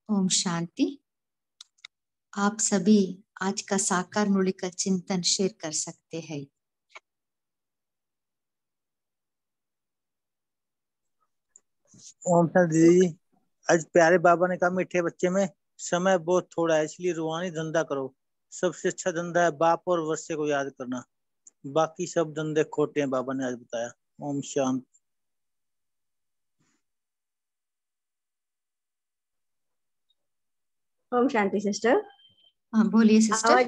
ओम शांति। आप सभी आज का साकार मूल्य का चिंतन शेयर कर सकते हैं। ओम शांति दीदी। आज प्यारे बाबा ने कहा मीठे बच्चे में समय बहुत थोड़ा है, इसलिए रूहानी धंधा करो। सबसे अच्छा धंधा है बाप और वस्से को याद करना, बाकी सब धंधे खोटे हैं, बाबा ने आज बताया। ओम शांति। ओम शांति सिस्टर। हाँ बोलिए सिस्टर। आवाज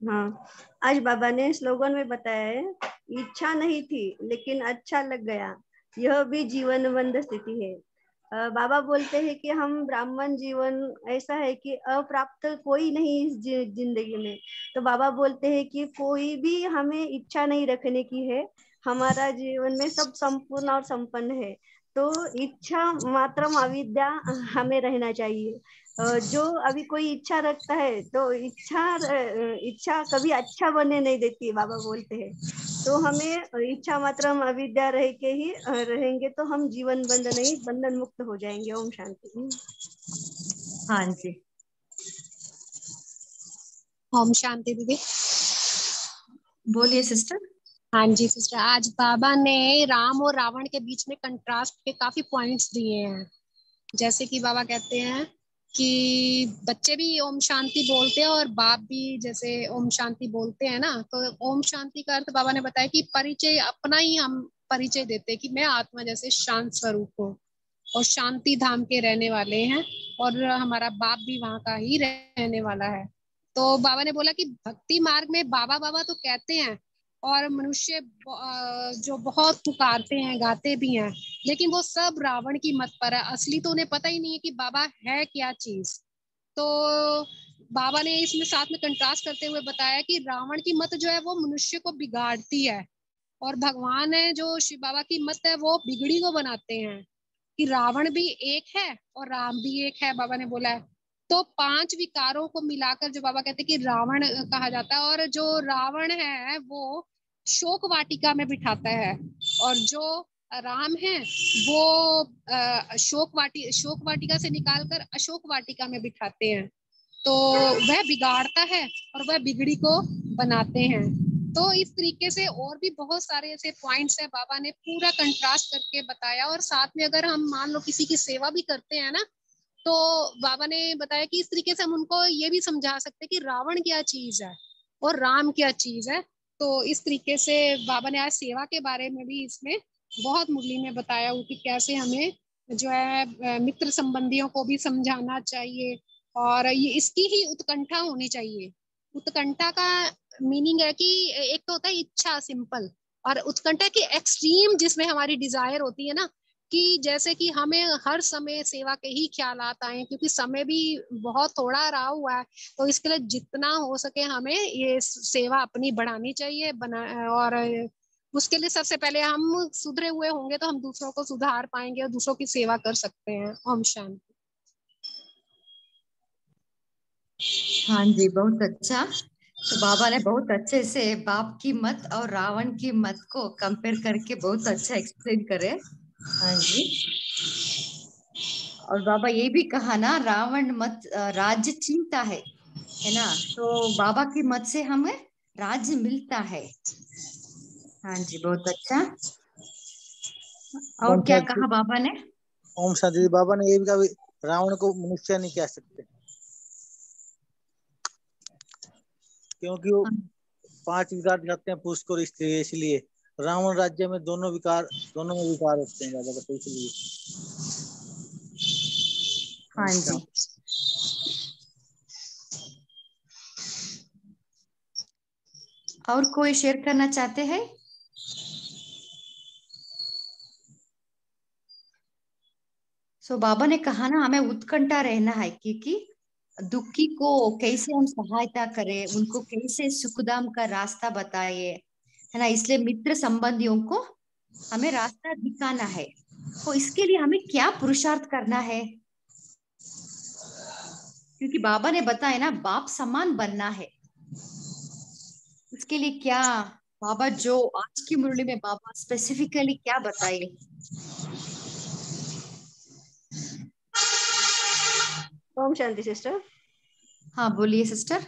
हाँ, आज बाबा ने स्लोगन में बताया है, इच्छा नहीं थी लेकिन अच्छा लग गया, यह भी जीवनबंध स्थिति है। बाबा बोलते हैं कि हम ब्राह्मण जीवन ऐसा है कि अप्राप्त कोई नहीं इस जिंदगी में। तो बाबा बोलते हैं कि कोई भी हमें इच्छा नहीं रखने की है, हमारा जीवन में सब संपूर्ण और संपन्न है। तो इच्छा मात्रम अविद्या हमें रहना चाहिए। जो अभी कोई इच्छा रखता है तो इच्छा कभी अच्छा बनने नहीं देती है, बाबा बोलते हैं। तो हमें इच्छा मात्र हम अविद्या रह के ही रहेंगे तो हम जीवन बंध नहीं, बंधन मुक्त हो जाएंगे। ओम शांति। हाँ जी, ओम शांति दीदी। बोलिए सिस्टर। हाँ जी सिस्टर, आज बाबा ने राम और रावण के बीच में कंट्रास्ट के काफी पॉइंट्स दिए हैं। जैसे कि बाबा कहते हैं कि बच्चे भी ओम शांति बोलते हैं और बाप भी जैसे ओम शांति बोलते हैं ना, तो ओम शांति का अर्थ बाबा ने बताया कि परिचय अपना ही हम परिचय देते हैं कि मैं आत्मा जैसे शांत स्वरूप हूँ और शांति धाम के रहने वाले हैं और हमारा बाप भी वहां का ही रहने वाला है। तो बाबा ने बोला कि भक्ति मार्ग में बाबा बाबा तो कहते हैं और मनुष्य जो बहुत पुकारते हैं, गाते भी हैं, लेकिन वो सब रावण की मत पर है। असली तो उन्हें पता ही नहीं है कि बाबा है क्या चीज। तो बाबा ने इसमें साथ में कंट्रास्ट करते हुए बताया कि रावण की मत जो है वो मनुष्य को बिगाड़ती है और भगवान है जो शिव बाबा की मत है वो बिगड़ी को बनाते हैं। कि रावण भी एक है और राम भी एक है, बाबा ने बोला है। तो 5 विकारों को मिलाकर जो बाबा कहते हैं कि रावण कहा जाता है, और जो रावण है वो शोक वाटिका में बिठाता है और जो राम है वो शोक वाटिका से निकालकर अशोक वाटिका में बिठाते हैं। तो वह बिगाड़ता है और वह बिगड़ी को बनाते हैं। तो इस तरीके से और भी बहुत सारे ऐसे पॉइंट्स है, बाबा ने पूरा कंट्रास्ट करके बताया। और साथ में अगर हम मान लो किसी की सेवा भी करते हैं ना, तो बाबा ने बताया कि इस तरीके से हम उनको ये भी समझा सकते हैं कि रावण क्या चीज है और राम क्या चीज है। तो इस तरीके से बाबा ने आज सेवा के बारे में भी इसमें बहुत मुरली में बताया हो कि कैसे हमें जो है मित्र संबंधियों को भी समझाना चाहिए। और ये इसकी ही उत्कंठा होनी चाहिए। उत्कंठा का मीनिंग है कि एक तो होता है इच्छा सिंपल, और उत्कंठा की एक्सट्रीम जिसमें हमारी डिजायर होती है ना, कि जैसे कि हमें हर समय सेवा के ही ख्यालात आए, क्योंकि समय भी बहुत थोड़ा रहा हुआ है। तो इसके लिए जितना हो सके हमें ये सेवा अपनी बढ़ानी चाहिए और उसके लिए सबसे पहले हम सुधरे हुए होंगे तो हम दूसरों को सुधार पाएंगे और दूसरों की सेवा कर सकते हैं। ओम शांति। हाँ जी, बहुत अच्छा। तो बाबा ने बहुत अच्छे से बाप की मत और रावण की मत को कंपेयर करके बहुत अच्छा एक्सप्लेन करे। हाँ जी। और बाबा ये भी कहा ना, रावण मत राज्य चिंता है ना। तो बाबा की मत से हमें राज्य मिलता है। हाँ जी, बहुत अच्छा। और ओम क्या शांति। कहा बाबा ने? ओम शांति। बाबा ने ये भी कहा रावण को मनुष्य नहीं कह सकते, क्योंकि वो 5 विकार दिखाते हैं, पुरुष को स्त्री, इसलिए रावण राज्य में दोनों में विकार होते हैं बाबा का, इसलिए। हाँ जी। और कोई शेयर करना चाहते हैं? सो बाबा ने कहा ना, हमें उत्कंठा रहना है, क्योंकि दुखी को कैसे हम सहायता करें, उनको कैसे सुखदाम का रास्ता बताए, है ना। इसलिए मित्र संबंधियों को हमें रास्ता दिखाना है। तो इसके लिए हमें क्या पुरुषार्थ करना है? क्योंकि बाबा ने बताया ना, बाप समान बनना है। उसके लिए क्या बाबा, जो आज की मुरली में बाबा स्पेसिफिकली क्या बताए? ओम शांति सिस्टर। हाँ बोलिए सिस्टर।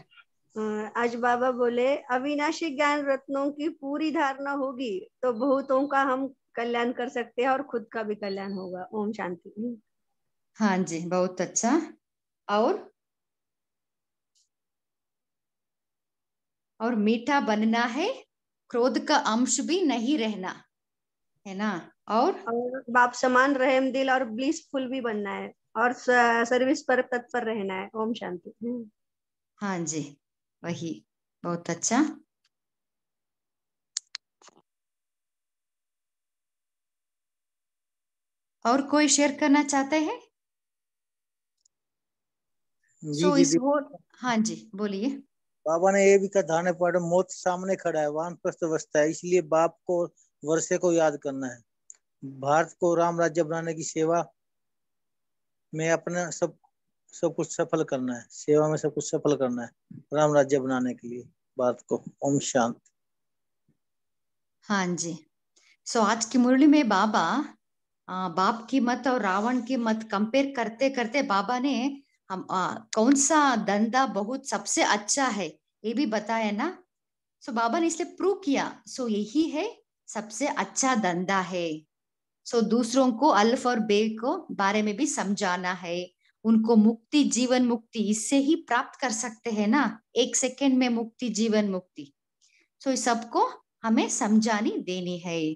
आज बाबा बोले अविनाशी ज्ञान रत्नों की पूरी धारणा होगी तो बहुतों का हम कल्याण कर सकते हैं और खुद का भी कल्याण होगा। ओम शांति। हाँ जी, बहुत अच्छा। और मीठा बनना है, क्रोध का अंश भी नहीं रहना है ना। और बाप समान रहम दिल और ब्लिसफुल भी बनना है और सर्विस पर तत्पर रहना है। ओम शांति। हाँ जी, वही, बहुत अच्छा। और कोई शेयर करना चाहते हैं? जी दीदी, हाँ जी बोलिए। बाबा ने ये भी कहा धारणे पड़ मौत सामने खड़ा है, वानप्रस्थ अवस्था है, इसलिए बाप को वर्षे को याद करना है। भारत को राम राज्य बनाने की सेवा में अपना सब कुछ सफल करना है, सेवा में सब कुछ सफल करना है राम राज्य बनाने के लिए भारत को। ओम शांति। हाँ जी। आज की मुरली में बाबा बाप की मत और रावण की मत कंपेयर करते करते बाबा ने हम कौन सा धंधा बहुत सबसे अच्छा है ये भी बताया ना। बाबा ने इसलिए प्रूव किया, यही है सबसे अच्छा धंधा है। दूसरों को अल्फ और बे को बारे में भी समझाना है, उनको मुक्ति, जीवन मुक्ति इससे ही प्राप्त कर सकते हैं ना, 1 सेकेंड में मुक्ति, जीवन मुक्ति। इस सबको हमें समझानी देनी है।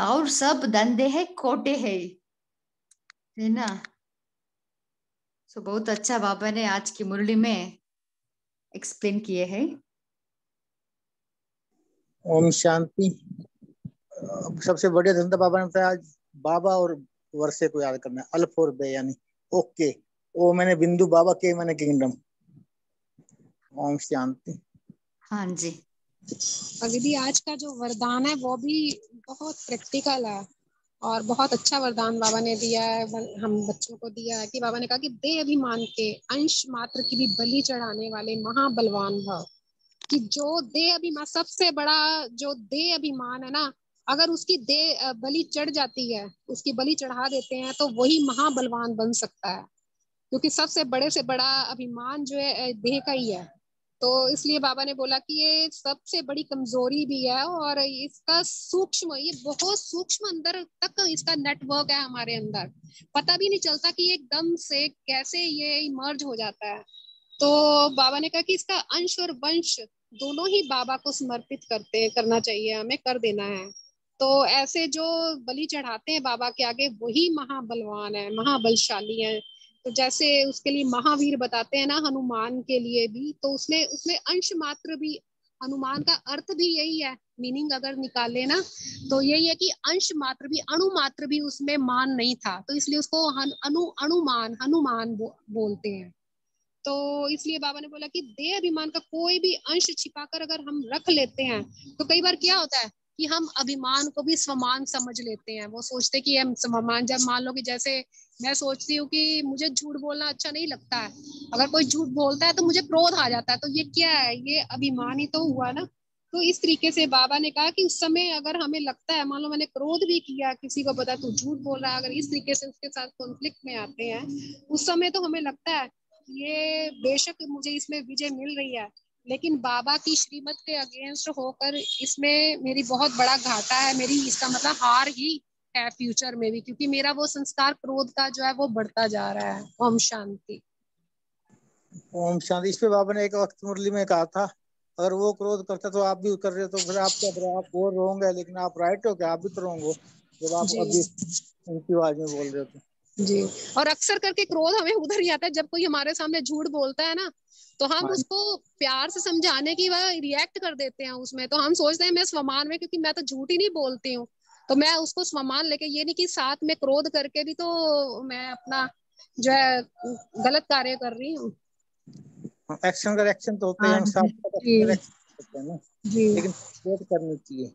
और सब धंधे है खोटे है ना। बहुत अच्छा बाबा ने आज की मुरली में एक्सप्लेन किए हैं। ओम शांति। सबसे बढ़िया धंधा बाबा ने बताया आज, बाबा और वर्षे को याद करना है, अल्फ और बे यानी ओके। ओ मैंने बिंदु, बाबा के मैंने किंगडम। ओम शांति। हाँ जी। अगदी आज का जो वरदान है वो भी बहुत प्रैक्टिकल है और बहुत अच्छा वरदान बाबा ने दिया है, हम बच्चों को दिया है कि बाबा ने कहा कि देह अभिमान के अंश मात्र की भी बलि चढ़ाने वाले महाबलवान भव। कि जो देह अभिमान, सबसे बड़ा जो देह अभिमान है ना, अगर उसकी देह बलि चढ़ जाती है, उसकी बलि चढ़ा देते हैं तो वही महाबलवान बन सकता है, क्योंकि सबसे बड़े से बड़ा अभिमान जो है देह का ही है। तो इसलिए बाबा ने बोला कि ये सबसे बड़ी कमजोरी भी है और इसका सूक्ष्म, ये बहुत सूक्ष्म अंदर तक इसका नेटवर्क है हमारे अंदर, पता भी नहीं चलता कि एकदम से कैसे ये इमर्ज हो जाता है। तो बाबा ने कहा कि इसका अंश और वंश दोनों ही बाबा को समर्पित करना चाहिए, हमें कर देना है। तो ऐसे जो बलि चढ़ाते हैं बाबा के आगे वही महाबलवान है, महाबलशाली है। तो जैसे उसके लिए महावीर बताते हैं ना हनुमान के लिए भी, तो उसमें उसमें अंश मात्र भी, हनुमान का अर्थ भी यही है, मीनिंग अगर निकाले ना तो यही है कि अंश मात्र भी, अणु मात्र भी उसमें मान नहीं था, तो इसलिए उसको अनुमान हनुमान बोलते हैं। तो इसलिए बाबा ने बोला कि देह अभिमान का कोई भी अंश छिपाकर अगर हम रख लेते हैं तो कई बार क्या होता है कि हम अभिमान को भी स्वमान समझ लेते हैं। वो सोचते कि हम स्वमान, जब मान लो कि जैसे मैं सोचती हूँ कि मुझे झूठ बोलना अच्छा नहीं लगता है, अगर कोई झूठ बोलता है तो मुझे क्रोध आ जाता है, तो ये क्या है, ये अभिमान ही तो हुआ ना। तो इस तरीके से बाबा ने कहा कि उस समय अगर हमें लगता है, मान लो मैंने क्रोध भी किया, किसी को पता तू झूठ बोल रहा है, अगर इस तरीके से उसके साथ कॉन्फ्लिक्ट में आते हैं उस समय तो हमें लगता है ये बेशक मुझे इसमें विजय मिल रही है, लेकिन बाबा की श्रीमत के अगेंस्ट होकर इसमें मेरी बहुत बड़ा घाटा है, मेरी इसका मतलब हार ही है फ्यूचर में भी, क्योंकि मेरा वो संस्कार क्रोध का जो है वो बढ़ता जा रहा है। ओम शांति। ओम शांति। इस पे बाबा ने एक वक्त मुरली में कहा था, अगर वो क्रोध करता तो आप भी कर रहे हो, तो फिर आप क्या करें, आप वो रोंग है लेकिन आप राइट हो क्या, आप भी तो रोंग हो जब आप अभी उनकी आवाज में बोल रहे हो तो। जी, और अक्सर करके क्रोध हमें उधर ही आता है जब कोई हमारे सामने झूठ बोलता है ना, तो हम उसको प्यार से समझाने की वह रिएक्ट कर देते हैं उसमें, तो हम सोचते हैं मैं स्वमान में, क्योंकि मैं तो झूठ ही नहीं बोलती हूँ, तो मैं उसको स्वमान लेके, ये नहीं कि साथ में क्रोध करके भी तो मैं अपना जो है गलत कार्य कर रही हूँ। एक्शन का रिएक्शन तो होता है, हम साथ करते हैं ना, लेकिन क्रोध करनी चाहिए।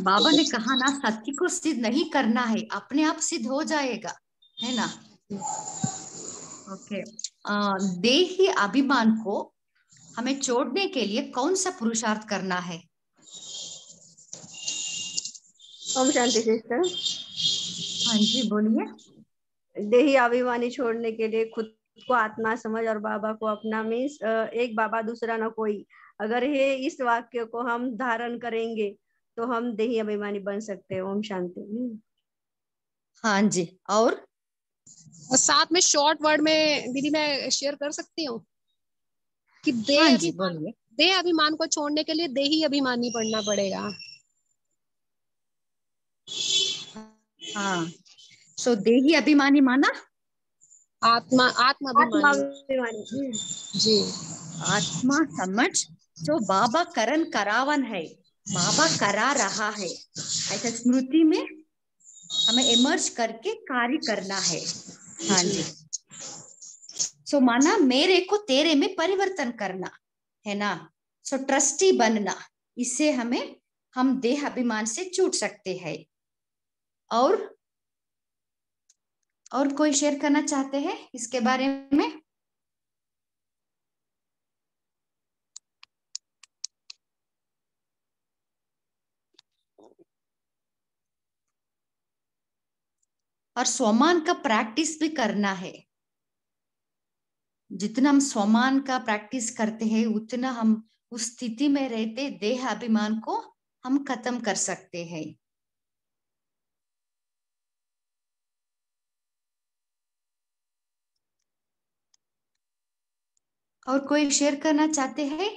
बाबा ने कहा ना, सत्य को सिद्ध नहीं करना है, अपने आप सिद्ध हो जाएगा, है ना। ओके। देही अभिमान को हमें छोड़ने के लिए कौन सा पुरुषार्थ करना है? ओम शांति सिस्टर। हाँ जी बोलिए। देही अभिमानी छोड़ने के लिए खुद को आत्मा समझ और बाबा को अपना मीन्स एक बाबा दूसरा न कोई, अगर ये इस वाक्य को हम धारण करेंगे तो हम देही अभिमानी बन सकते हैं। ओम शांति। हाँ जी। और साथ में शॉर्ट वर्ड में दीदी मैं शेयर कर सकती हूँ कि हाँ जी बोलिए। देह अभिमान को छोड़ने के लिए देही अभिमानी बनना पड़ेगा। हाँ, सो देही अभिमानी माना आत्मा आत्मा अभिमानी। अभिमानी। जी। आत्मा समझ जो बाबा करण करावन है, बाबा करा रहा है, ऐसा स्मृति में हमें इमर्ज करके कार्य करना है। हाँ जी। सो माना मेरे को तेरे में परिवर्तन करना है ना। सो ट्रस्टी बनना, इससे हम देह अभिमान से छूट सकते हैं। और कोई शेयर करना चाहते हैं इसके बारे में? और स्वमान का प्रैक्टिस भी करना है। जितना हम स्वमान का प्रैक्टिस करते हैं उतना हम उस स्थिति में रहते देह अभिमान को हम खत्म कर सकते हैं। और कोई शेयर करना चाहते हैं?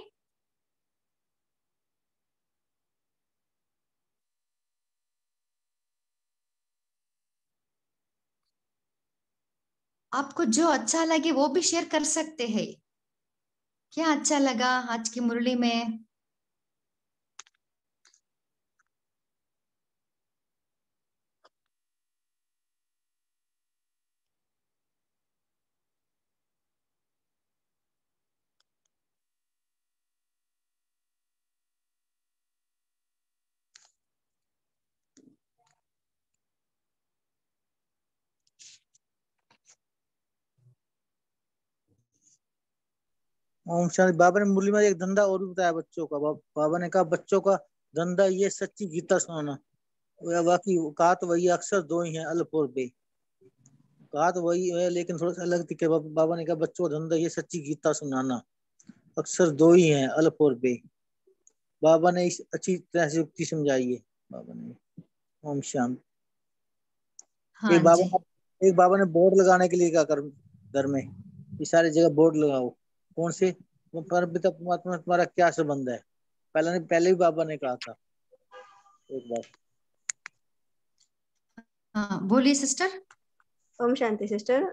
आपको जो अच्छा लगे वो भी शेयर कर सकते हैं। क्या अच्छा लगा आज की मुरली में? ओम शांति। बाबा ने मुरली में एक धंधा और भी बताया बच्चों का। बाबा ने कहा बच्चों का धंधा ये सच्ची गीता सुनाना। बाकी कहा तो वही अक्सर दो ही है, अल्फ और बे। कहा तो वही है लेकिन थोड़ा सा अलग दिखे। बाबा ने कहा बच्चों का धंधा ये सच्ची गीता सुनाना, अक्सर दो ही है, अल्फ और बे। बाबा ने इस अच्छी तरह से युक्ति समझाई है बाबा ने। ओम शांति। हाँ जी। एक बाबा ने बोर्ड लगाने के लिए क्या कर घर में ये सारी जगह बोर्ड लगाओ। कौन से? वो परमपिता परमात्मा तुम्हारा क्या संबंध है? पहले भी बाबा ने कहा था एक बार। हाँ बोलिए सिस्टर। ओम शांति सिस्टर।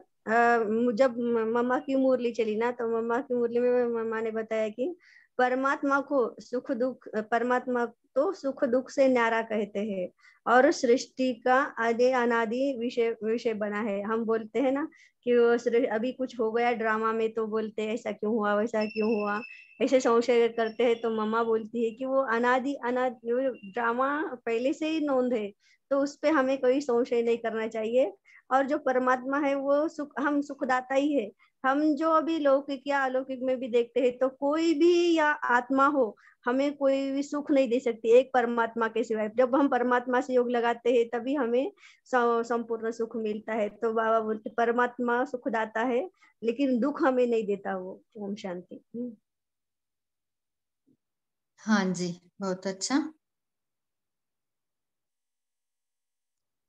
जब मम्मा की मुरली चली ना तो मम्मा की मुरली में मम्मा ने बताया कि परमात्मा को सुख दुख, परमात्मा तो सुख दुख से न्यारा कहते हैं और सृष्टि का आदि अनादि विषय विषय बना है। हम बोलते हैं ना कि वो अभी कुछ हो गया ड्रामा में तो बोलते हैं ऐसा क्यों हुआ वैसा क्यों हुआ, ऐसे संशय करते हैं। तो मम्मा बोलती है कि वो अनादि अनादि ड्रामा पहले से ही नोंद है, तो उस पे हमें कोई संशय नहीं करना चाहिए। और जो परमात्मा है वो हम सुखदाता ही है। हम जो अभी लौकिक या अलौकिक में भी देखते हैं तो कोई भी या आत्मा हो हमें कोई भी सुख नहीं दे सकती एक परमात्मा के सिवाय। जब हम परमात्मा से योग लगाते हैं तभी हमें संपूर्ण सुख मिलता है। तो बाबा बोलते परमात्मा सुखदाता है लेकिन दुख हमें नहीं देता वो। ओम शांति। हाँ जी, बहुत अच्छा।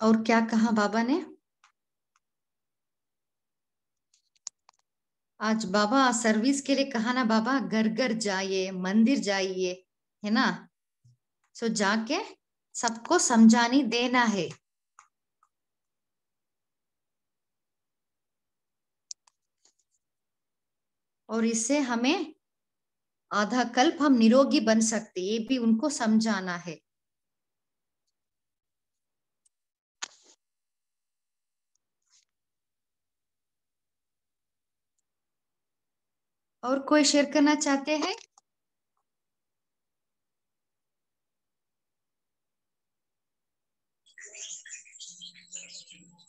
और क्या कहा बाबा ने? आज बाबा सर्विस के लिए कहा ना, बाबा घर घर जाइए, मंदिर जाइए, है ना। सो जाके सबको समझानी देना है। और इससे हमें आधा कल्प हम निरोगी बन सकते, ये भी उनको समझाना है। और कोई शेयर करना चाहते हैं?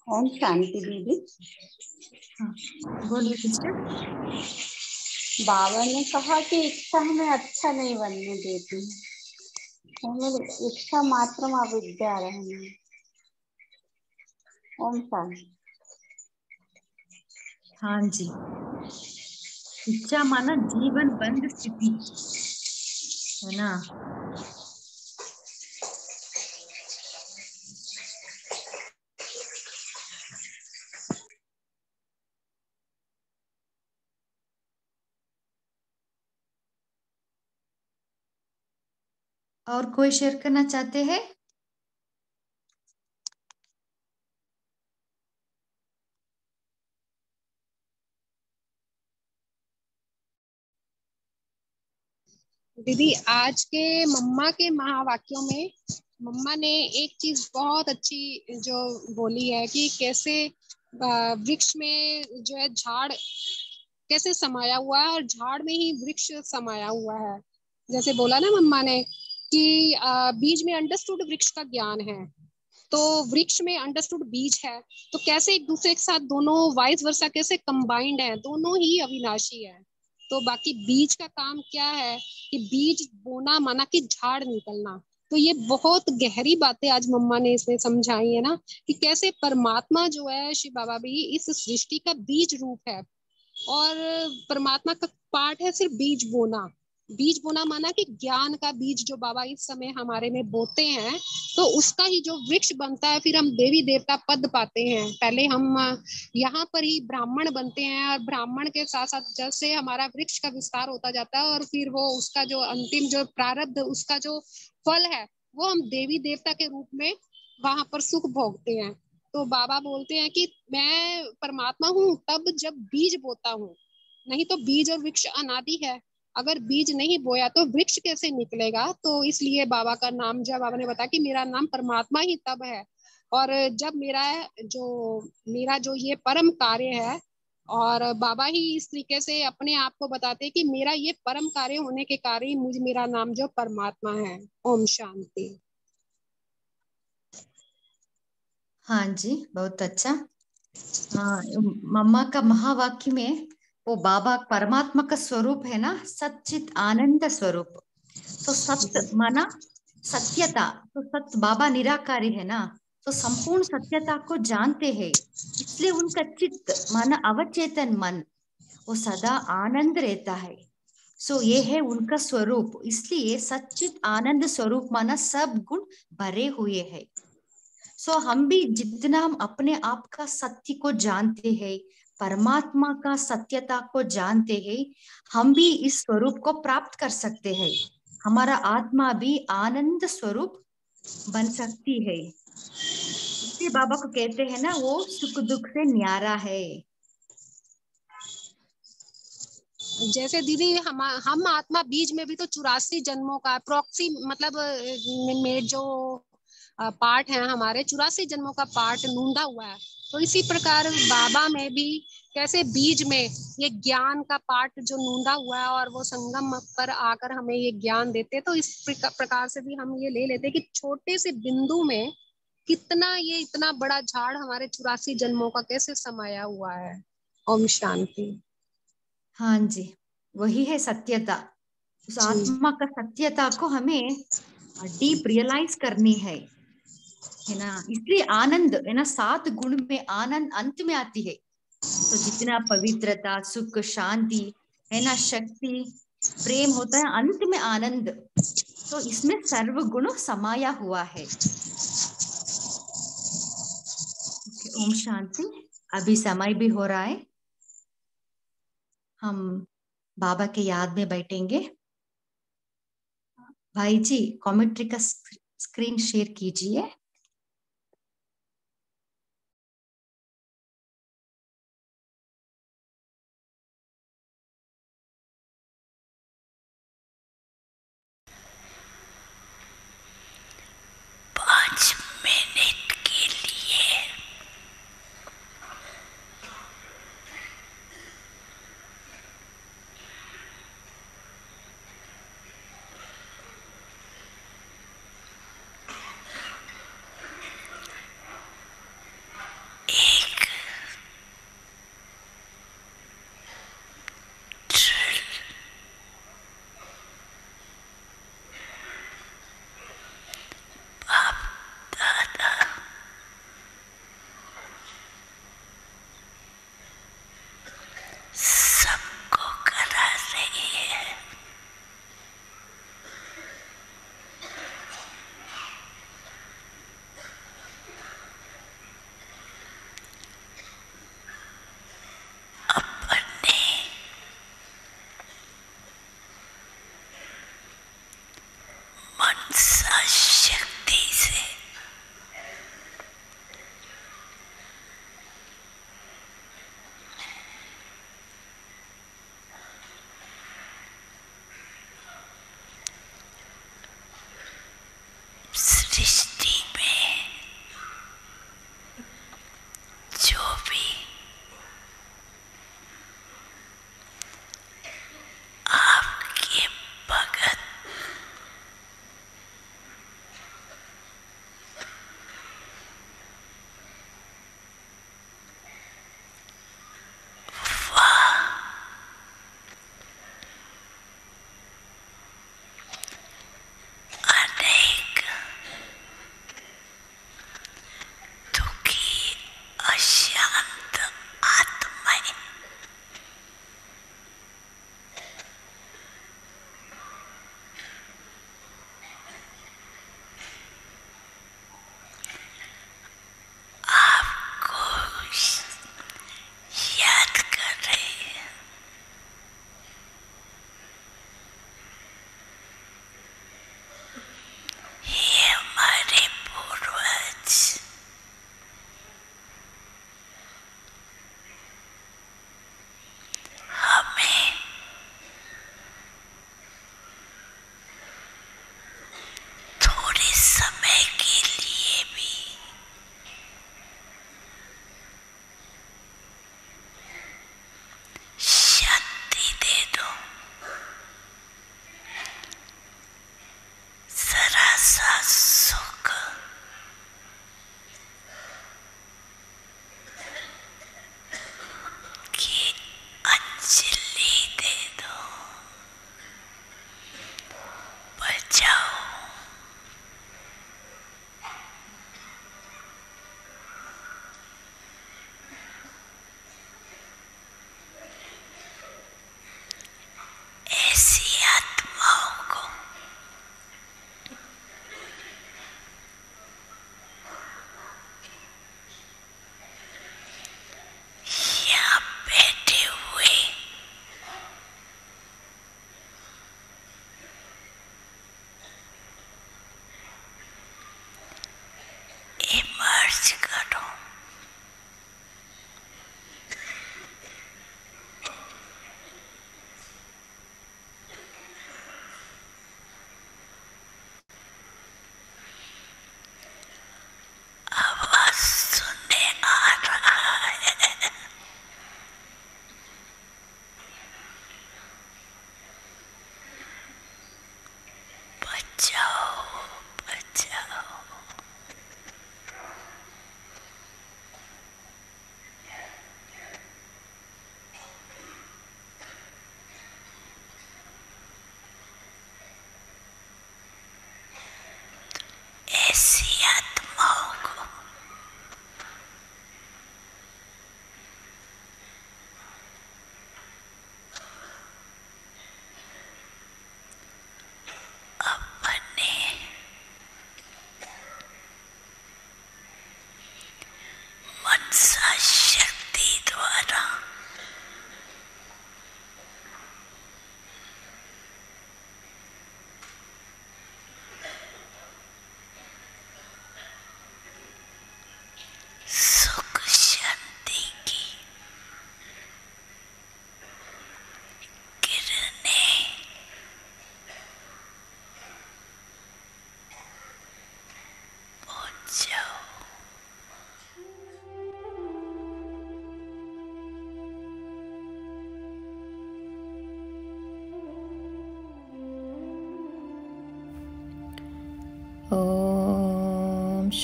ओम शांति दीदी। हाँ बोलिए सिस्टर। बाबा ने कहा कि इच्छा हमें अच्छा नहीं बनने देती, हमें इच्छा मात्र में अविद्या रहना। ओम शांति। हाँ जी, इच्छा माना जीवन बंद स्थिति है ना। और कोई शेयर करना चाहते हैं? दीदी, आज के मम्मा के महावाक्यों में मम्मा ने एक चीज बहुत अच्छी जो बोली है कि कैसे वृक्ष में जो है झाड़ कैसे समाया हुआ है और झाड़ में ही वृक्ष समाया हुआ है। जैसे बोला ना मम्मा ने कि बीज में अंडरस्टूड वृक्ष का ज्ञान है, तो वृक्ष में अंडरस्टूड बीज है, तो कैसे एक दूसरे के साथ दोनों वाइस वर्सा कैसे कंबाइंड है, दोनों ही अविनाशी है। तो बाकी बीज का काम क्या है कि बीज बोना माना कि झाड़ निकलना। तो ये बहुत गहरी बातें आज मम्मा ने इसमें समझाई है ना, कि कैसे परमात्मा जो है शिव बाबा भी इस सृष्टि का बीज रूप है, और परमात्मा का पार्ट है सिर्फ बीज बोना। बीज बोना माना कि ज्ञान का बीज जो बाबा इस समय हमारे में बोते हैं, तो उसका ही जो वृक्ष बनता है, फिर हम देवी देवता पद पाते हैं। पहले हम यहाँ पर ही ब्राह्मण बनते हैं, और ब्राह्मण के साथ साथ जैसे हमारा वृक्ष का विस्तार होता जाता है, और फिर वो उसका जो अंतिम जो प्रारब्ध उसका जो फल है, वो हम देवी देवता के रूप में वहां पर सुख भोगते हैं। तो बाबा बोलते हैं कि मैं परमात्मा हूँ तब जब बीज बोता हूँ, नहीं तो बीज और वृक्ष अनादि है। अगर बीज नहीं बोया तो वृक्ष कैसे निकलेगा। तो इसलिए बाबा का नाम, जब बाबा ने बताया कि मेरा नाम परमात्मा ही तब है, और जब मेरा जो ये परम कार्य है, और बाबा ही इस तरीके से अपने आप को बताते हैं कि मेरा ये परम कार्य होने के कारण ही मुझे मेरा नाम जो परमात्मा है। ओम शांति। हाँ जी, बहुत अच्छा। हाँ, मम्मा का महावाक्य में वो बाबा परमात्मा का स्वरूप है ना, सच्चित आनंद स्वरूप। तो सत्य माना सत्यता, तो सत्य बाबा निराकारी है ना, तो संपूर्ण सत्यता को जानते हैं, इसलिए उनका चित्त माना अवचेतन मन वो सदा आनंद रहता है। सो ये है उनका स्वरूप, इसलिए सच्चित आनंद स्वरूप माना सब गुण भरे हुए हैं। सो हम भी जितना हम अपने आप का सत्य को जानते हैं, परमात्मा का सत्यता को जानते हैं, हम भी इस स्वरूप को प्राप्त कर सकते हैं। हमारा आत्मा भी आनंद स्वरूप बन सकती है। इसलिए बाबा को कहते हैं ना, वो सुख दुख से न्यारा है। जैसे दीदी हम आत्मा बीज में भी तो 84 जन्मों का प्रॉक्सी मतलब में जो पार्ट है, हमारे 84 जन्मों का पार्ट नूंदा हुआ है। तो इसी प्रकार बाबा में भी कैसे बीज में ये ज्ञान का पार्ट जो नूंदा हुआ है, और वो संगम पर आकर हमें ये ज्ञान देते, तो इस प्रकार से भी हम ये ले लेते कि छोटे से बिंदु में कितना ये इतना बड़ा झाड़ हमारे 84 जन्मों का कैसे समाया हुआ है। ओम शांति। हाँ जी, वही है सत्यता। उस आत्मा का सत्यता को हमें डीप रियलाइज करनी है ना। इसलिए आनंद है ना, 7 गुण में आनंद अंत में आती है। तो जितना पवित्रता, सुख, शांति है ना, शक्ति, प्रेम होता है, अंत में आनंद, तो इसमें सर्व गुण समाया हुआ है। ओम शांति। अभी समय भी हो रहा है, हम बाबा के याद में बैठेंगे। भाई जी, कमेंट्री का स्क्रीन शेयर कीजिए।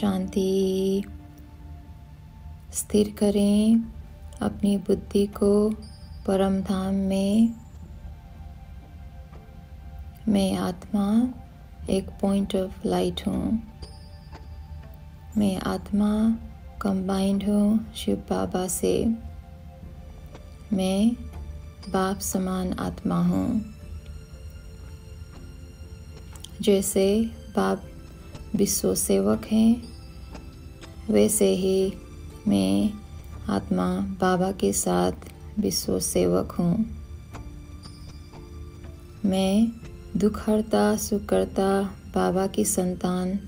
शांति। स्थिर करें अपनी बुद्धि को परम धाम में। मैं आत्मा एक पॉइंट ऑफ लाइट हूँ। मैं आत्मा कंबाइंड हूँ शिव बाबा से। मैं बाप समान आत्मा हूँ। जैसे बाप विश्व सेवक हैं, वैसे ही मैं आत्मा बाबा के साथ विश्व सेवक हूँ। मैं दुखहर्ता सुखकर्ता बाबा की संतान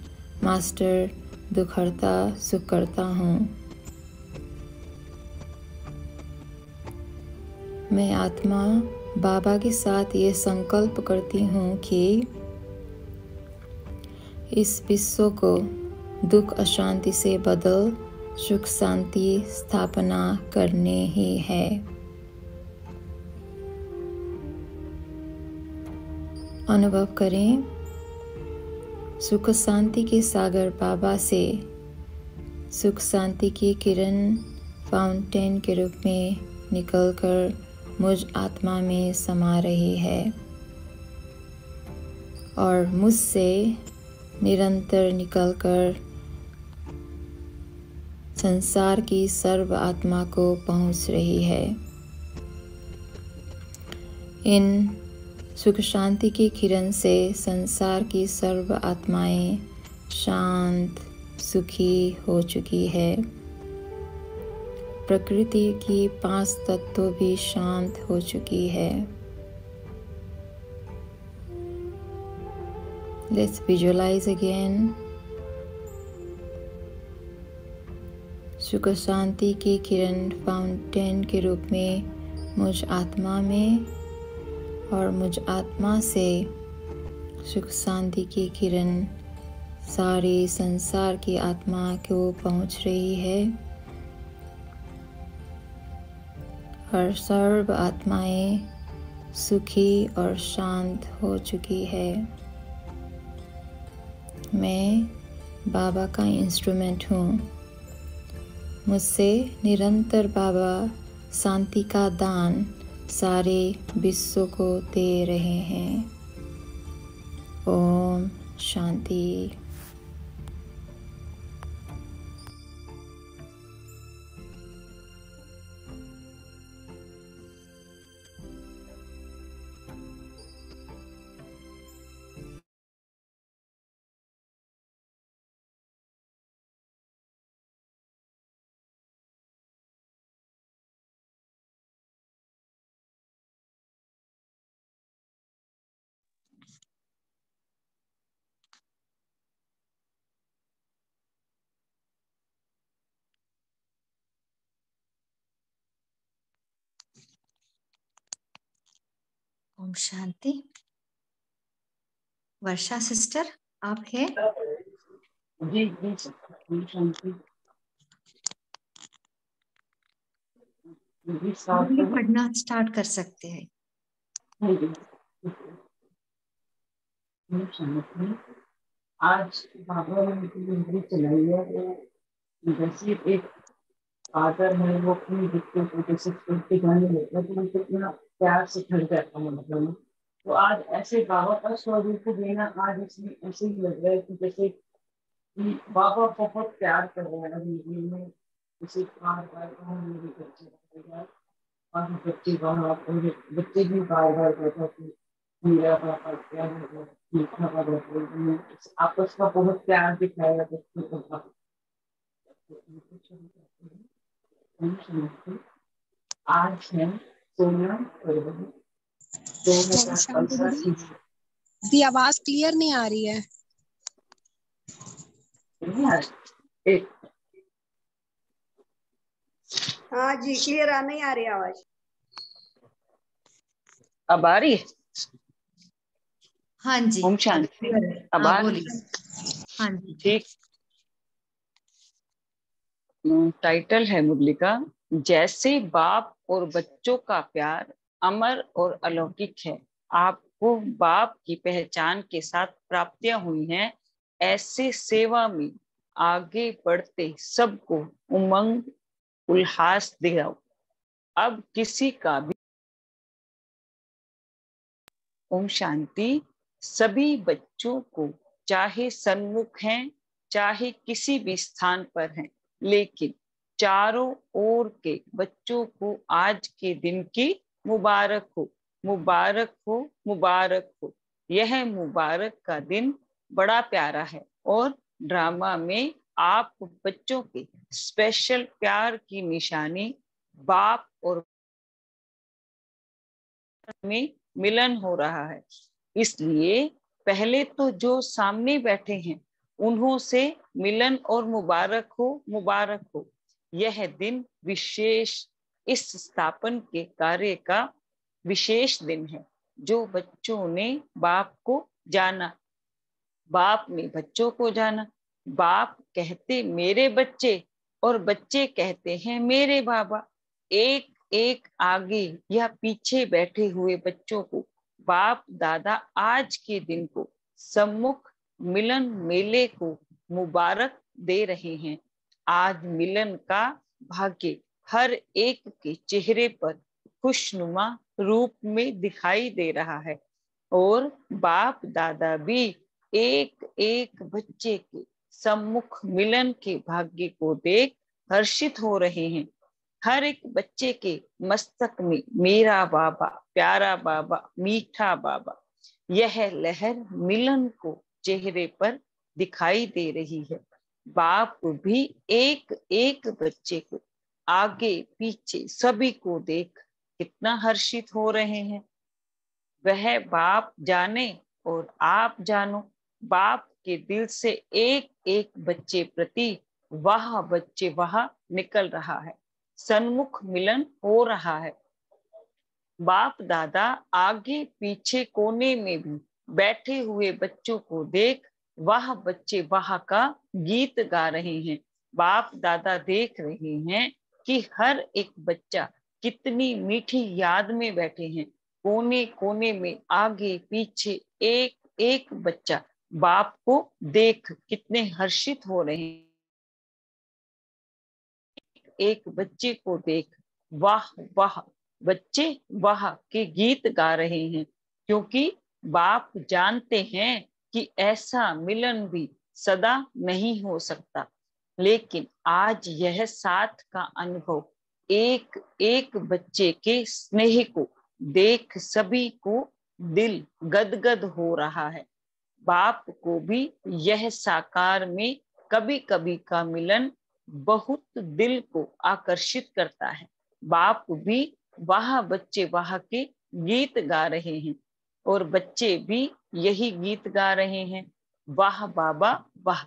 मास्टर दुखहर्ता सुखकर्ता हूँ। मैं आत्मा बाबा के साथ ये संकल्प करती हूँ कि इस विश्व को दुख अशांति से बदल सुख शांति स्थापना करने ही है। अनुभव करें सुख शांति के सागर बाबा से सुख शांति की किरण फाउंटेन के रूप में निकलकर मुझ आत्मा में समा रही है और मुझसे निरंतर निकलकर संसार की सर्व आत्मा को पहुंच रही है। इन सुख शांति की किरण से संसार की सर्व आत्माएं शांत सुखी हो चुकी है। प्रकृति की 5 तत्व भी शांत हो चुकी है। Let's visualize again. सुख शांति की किरण फाउंटेन के रूप में मुझ आत्मा में और मुझ आत्मा से सुख शांति की किरण सारे संसार की आत्मा को पहुंच रही है और सर्व आत्माएं सुखी और शांत हो चुकी है। मैं बाबा का इंस्ट्रूमेंट हूँ। मुझसे निरंतर बाबा शांति का दान सारे विश्व को दे रहे हैं। ओम शांति। ओम शांति। वर्षा सिस्टर आप हैं? जी शांति। पढ़ना स्टार्ट कर सकते हैं। आज बाबा ने जिंदगी चलाई है वो जैसे एक फादर है, वो अपनी बच्चों को जैसे स्कूल के गाने लेता है तो उनको इतना प्यार से खड़ जाता है। मतलब तो आज ऐसे बाबा का स्वरूप देना आज इसमें ऐसे ही लग रहा है कि जैसे बाबा बहुत प्यार कर रहे हैं जिंदगी में। जैसे बार बार मेरे बच्चे और बच्चे बच्चे भी बार बार कहता कि मेरा पापा क्या है, मीठा पापा। आपस का बहुत प्यार दिखाया बच्चों को। आज है 16 फरवरी 2015। दी आवाज क्लियर नहीं आ रही है। एक हाँ जी क्लियर नहीं आ रही आवाज। अब आ रही है? हाँ जी ओम शांति। अब आ रही है? हाँ जी ठीक। टाइटल है मुरली का, जैसे बाप और बच्चों का प्यार अमर और अलौकिक है। आपको बाप की पहचान के साथ प्राप्तियां हुई हैं। ऐसे सेवा में आगे बढ़ते सबको उमंग उल्लास दिलाओ। अब किसी का भी ओम शांति। सभी बच्चों को, चाहे सन्मुख हैं चाहे किसी भी स्थान पर हैं, लेकिन चारों ओर के बच्चों को आज के दिन की मुबारक हो, मुबारक हो, मुबारक हो। यह मुबारक का दिन बड़ा प्यारा है और ड्रामा में आप बच्चों के स्पेशल प्यार की निशानी बाप और में मिलन हो रहा है। इसलिए पहले तो जो सामने बैठे हैं उन्हों से मिलन और मुबारक हो, मुबारक हो। यह दिन विशेष, इस स्थापन के कार्य का विशेष दिन है। जो बच्चों ने बाप को जाना, बाप ने बच्चों को जाना। बाप कहते मेरे बच्चे और बच्चे कहते हैं मेरे बाबा। एक एक आगे या पीछे बैठे हुए बच्चों को बाप दादा आज के दिन को सम्मुख मिलन मेले को मुबारक दे रहे हैं। आज मिलन का भाग्य हर एक के चेहरे पर खुशनुमा रूप में दिखाई दे रहा है और बाप दादा भी एक एक बच्चे के सम्मुख मिलन के भाग्य को देख हर्षित हो रहे हैं। हर एक बच्चे के मस्तक में मेरा बाबा, प्यारा बाबा, मीठा बाबा, यह लहर मिलन को चेहरे पर दिखाई दे रही है। बाप भी एक एक बच्चे को आगे पीछे सभी को देख कितना हर्षित हो रहे हैं। वह बाप जाने और आप जानो, बाप के दिल से एक एक बच्चे प्रति वह बच्चे वह निकल रहा है, सन्मुख मिलन हो रहा है। बाप दादा आगे पीछे कोने में भी बैठे हुए बच्चों को देख वह बच्चे वह का गीत गा रहे हैं। बाप दादा देख रहे हैं कि हर एक बच्चा कितनी मीठी याद में बैठे हैं। कोने कोने में आगे पीछे एक एक बच्चा बाप को देख कितने हर्षित हो रहे हैं। एक बच्चे को देख वाह वाह बच्चे वाह के गीत गा रहे हैं, क्योंकि बाप जानते हैं कि ऐसा मिलन भी सदा नहीं हो सकता। लेकिन आज यह साथ का अनुभव एक एक बच्चे के स्नेह को देख सभी को दिल गदगद हो रहा है। बाप को भी यह साकार में कभी कभी का मिलन बहुत दिल को आकर्षित करता है। बाप भी वह बच्चे वह के गीत गा रहे हैं और बच्चे भी यही गीत गा रहे हैं, वाह बाबा वाह।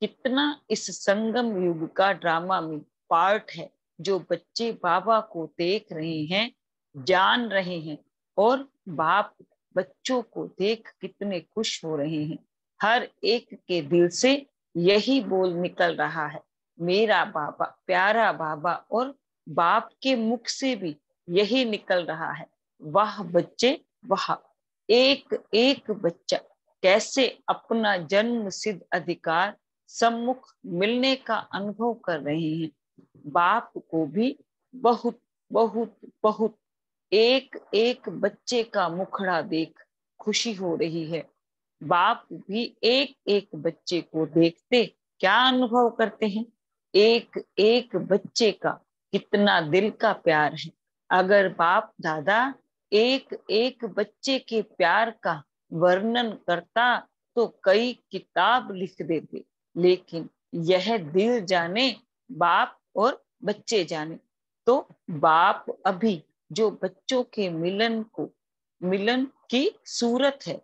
कितना इस संगम युग का ड्रामा में पार्ट है जो बच्चे बाबा को देख रहे हैं, जान रहे हैं और बाप बच्चों को देख कितने खुश हो रहे हैं। हर एक के दिल से यही बोल निकल रहा है, मेरा बाबा, प्यारा बाबा, और बाप के मुख से भी यही निकल रहा है, वाह बच्चे वाह। एक एक बच्चा कैसे अपना जन्म सिद्ध अधिकार सम्मुख मिलने का अनुभव कर रहे हैं। बाप को भी बहुत बहुत बहुत एक एक बच्चे का मुखड़ा देख खुशी हो रही है। बाप भी एक एक बच्चे को देखते क्या अनुभव करते हैं, एक एक बच्चे का कितना दिल का प्यार है। अगर बाप दादा एक एक बच्चे के प्यार का वर्णन करता तो कई किताब लिख देते, लेकिन यह दिल जाने, बाप और बच्चे जाने। तो बाप अभी जो बच्चों के मिलन की सूरत है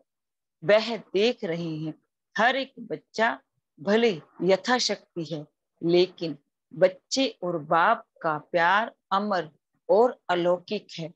वह देख रहे हैं। हर एक बच्चा भले यथाशक्ति है, लेकिन बच्चे और बाप का प्यार अमर और अलौकिक है।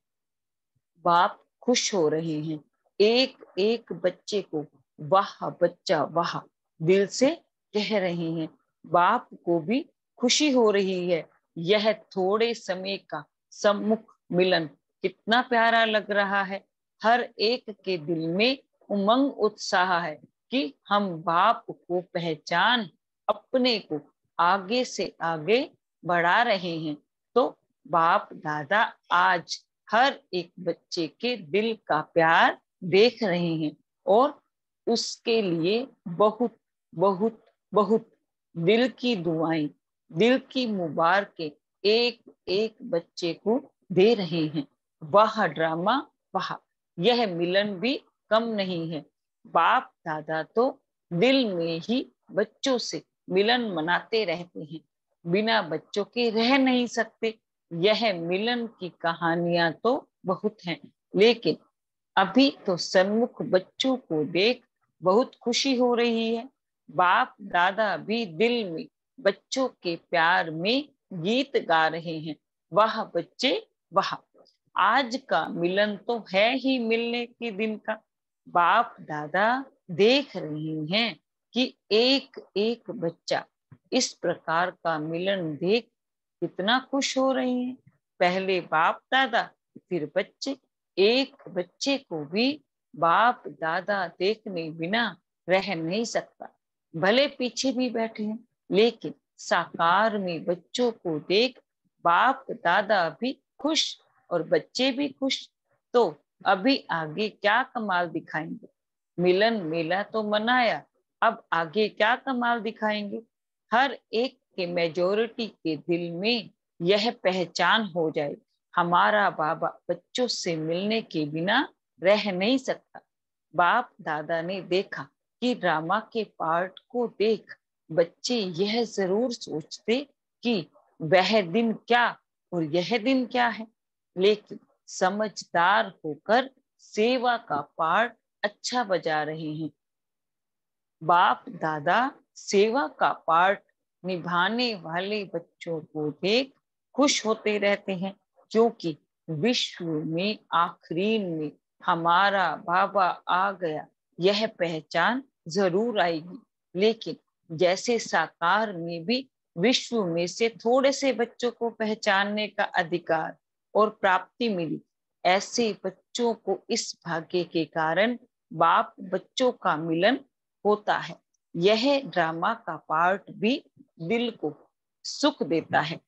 बाप खुश हो रहे हैं, एक एक बच्चे को वाह बच्चा वाह दिल से कह रहे हैं। बाप को भी खुशी हो रही है। यह थोड़े समय का सम्मुख मिलन कितना प्यारा लग रहा है। हर एक के दिल में उमंग उत्साह है कि हम बाप को पहचान अपने को आगे से आगे बढ़ा रहे हैं। तो बाप दादा आज हर एक बच्चे के दिल का प्यार देख रहे हैं और उसके लिए बहुत बहुत बहुत दिल की दुआएं, दिल की मुबारकें एक एक बच्चे को दे रहे हैं। वह ड्रामा, वह यह मिलन भी कम नहीं है। बाप दादा तो दिल में ही बच्चों से मिलन मनाते रहते हैं, बिना बच्चों के रह नहीं सकते। यह मिलन की कहानियां तो बहुत हैं, लेकिन अभी तो सन्मुख बच्चों को देख बहुत खुशी हो रही है। बाप दादा भी दिल में बच्चों के प्यार में गीत गा रहे हैं। वाह बच्चे वाह, आज का मिलन तो है ही मिलने के दिन का। बाप दादा देख रहे हैं कि एक एक बच्चा इस प्रकार का मिलन देख कितना खुश हो रहे हैं। पहले बाप दादा फिर बच्चे, एक बच्चे को भी बाप दादा देखने बिना रह नहीं सकता। भले पीछे भी बैठे हैं, लेकिन साकार में बच्चों को देख बाप दादा भी खुश और बच्चे भी खुश। तो अभी आगे क्या कमाल दिखाएंगे? मिलन मेला तो मनाया, अब आगे क्या कमाल दिखाएंगे? हर एक के मेजोरिटी के दिल में यह पहचान हो जाए, हमारा बाबा बच्चों से मिलने के बिना रह नहीं सकता। बाप दादा ने देखा कि ड्रामा के पार्ट को देख बच्चे यह जरूर सोचते कि वह दिन क्या और यह दिन क्या है, लेकिन समझदार होकर सेवा का पार्ट अच्छा बजा रहे हैं। बाप दादा सेवा का पार्ट निभाने वाले बच्चों को देख खुश होते रहते हैं, क्योंकि विश्व में आखिरी में हमारा बाबा आ गया, यह पहचान जरूर आएगी। लेकिन जैसे साकार में भी विश्व में से थोड़े से बच्चों को पहचानने का अधिकार और प्राप्ति मिली, ऐसे बच्चों को इस भाग्य के कारण बाप बच्चों का मिलन होता है। यह ड्रामा का पार्ट भी दिल को सुख देता है।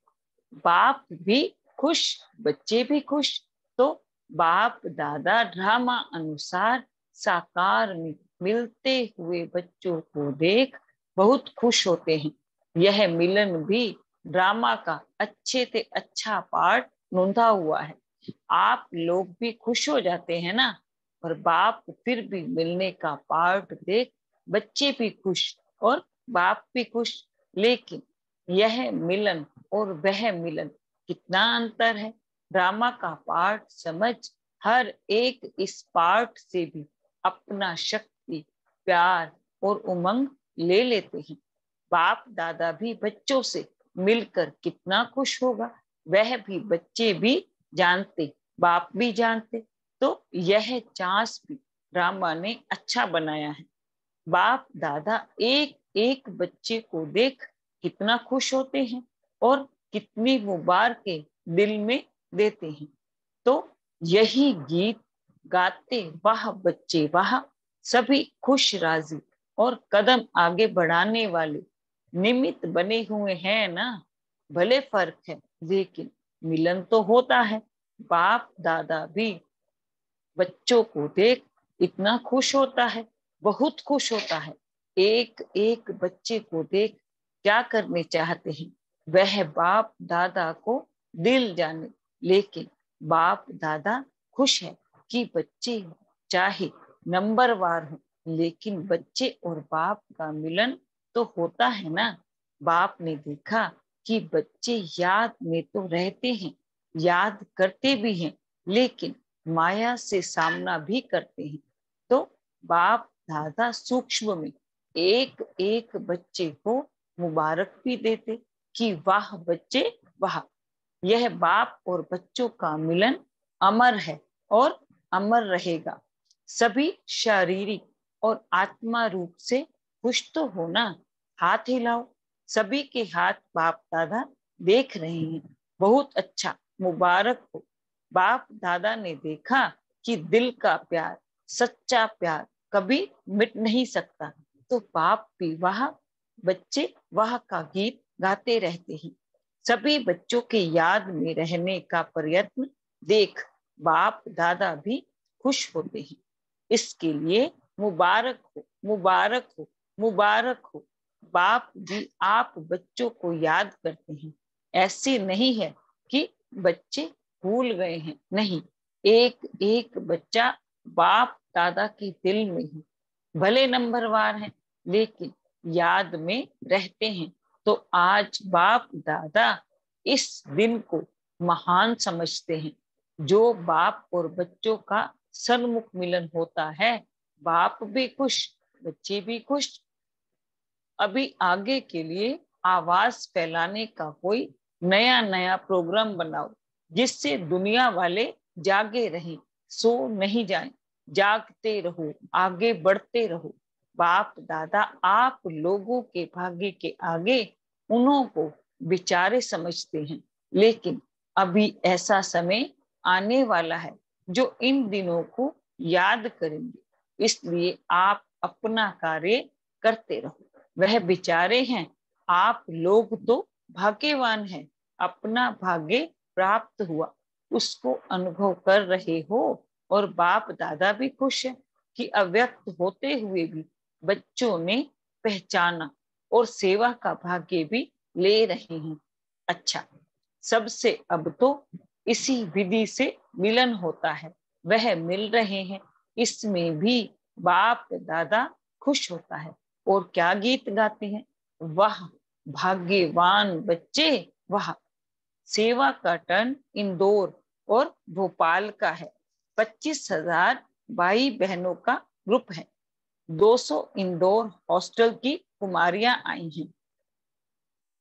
बाप भी खुश, बच्चे भी खुश। तो बाप दादा ड्रामा अनुसार साकार में मिलते हुए बच्चों को देख बहुत खुश होते हैं। यह मिलन भी ड्रामा का अच्छे से अच्छा पार्ट नोंधा हुआ है। आप लोग भी खुश हो जाते हैं ना, और बाप फिर भी मिलने का पार्ट देख बच्चे भी खुश और बाप भी खुश। लेकिन यह मिलन और वह मिलन कितना अंतर है। ड्रामा का पार्ट समझ हर एक इस पार्ट से भी अपना शक्ति, प्यार और उमंग ले लेते हैं। बाप दादा भी बच्चों से मिलकर कितना खुश होगा, वह भी बच्चे भी जानते, बाप भी जानते। तो यह चांस भी ड्रामा ने अच्छा बनाया है। बाप दादा एक एक बच्चे को देख कितना खुश होते हैं और कितनी मुबारकें दिल में देते हैं। तो यही गीत गाते वाह बच्चे वाह, सभी खुश राजी और कदम आगे बढ़ाने वाले निमित्त बने हुए हैं ना। भले फर्क है, लेकिन मिलन तो होता है। बाप दादा भी बच्चों को देख इतना खुश होता है, बहुत खुश होता है। एक एक बच्चे को देख क्या करने चाहते हैं वह बाप दादा को दिल जाने। लेकिन बाप दादा खुश है कि बच्चे चाहे नंबरवार हो, लेकिन बच्चे और बाप का मिलन तो होता है ना। बाप ने देखा कि बच्चे याद में तो रहते हैं, याद करते भी हैं, लेकिन माया से सामना भी करते हैं। तो बाप दादा सूक्ष्म में एक एक बच्चे को मुबारक भी देते कि वाह बच्चे वाह। यह बाप और बच्चों का मिलन अमर है और अमर रहेगा। सभी शारीरिक और आत्मा रूप से खुश तो हो ना, हाथ हिलाओ। सभी के हाथ बाप दादा देख रहे हैं। बहुत अच्छा, मुबारक हो। बाप दादा ने देखा कि दिल का प्यार, सच्चा प्यार कभी मिट नहीं सकता। तो बाप भी वाह, बच्चे वह का गीत गाते रहते हैं। सभी बच्चों के याद में रहने का प्रयत्न देख बाप दादा भी खुश होते हैं। इसके लिए मुबारक हो, मुबारक हो, मुबारक हो। बाप जी आप बच्चों को याद करते हैं। ऐसे नहीं है कि बच्चे भूल गए हैं, नहीं, एक एक बच्चा बाप दादा के दिल में है। भले नंबरवार हैं लेकिन याद में रहते हैं। तो आज बाप दादा इस दिन को महान समझते हैं। जो बाप और बच्चों का सन्मुख मिलन होता है, बाप भी खुश, बच्चे भी खुश। अभी आगे के लिए आवाज फैलाने का कोई नया नया प्रोग्राम बनाओ, जिससे दुनिया वाले जागे रहें, सो नहीं जाएं। जागते रहो, आगे बढ़ते रहो। बाप दादा आप लोगों के भाग्य के आगे उन्हों को बेचारे समझते हैं, लेकिन अभी ऐसा समय आने वाला है जो इन दिनों को याद करेंगे। इसलिए आप अपना कार्य करते रहो। वह बेचारे हैं, आप लोग तो भाग्यवान हैं, अपना भाग्य प्राप्त हुआ उसको अनुभव कर रहे हो। और बाप दादा भी खुश है कि अव्यक्त होते हुए भी बच्चों ने पहचाना और सेवा का भाग्य भी ले रहे हैं। अच्छा, सबसे अब तो इसी विधि से मिलन होता है, वह मिल रहे हैं, इसमें भी बाप दादा खुश होता है। और क्या गीत गाते हैं, वाह भाग्यवान बच्चे वाह। सेवा का टर्न इंदौर और भोपाल का है। 25,000 भाई बहनों का ग्रुप है। 200 इंदौर हॉस्टल की कुमारियां आई हैं।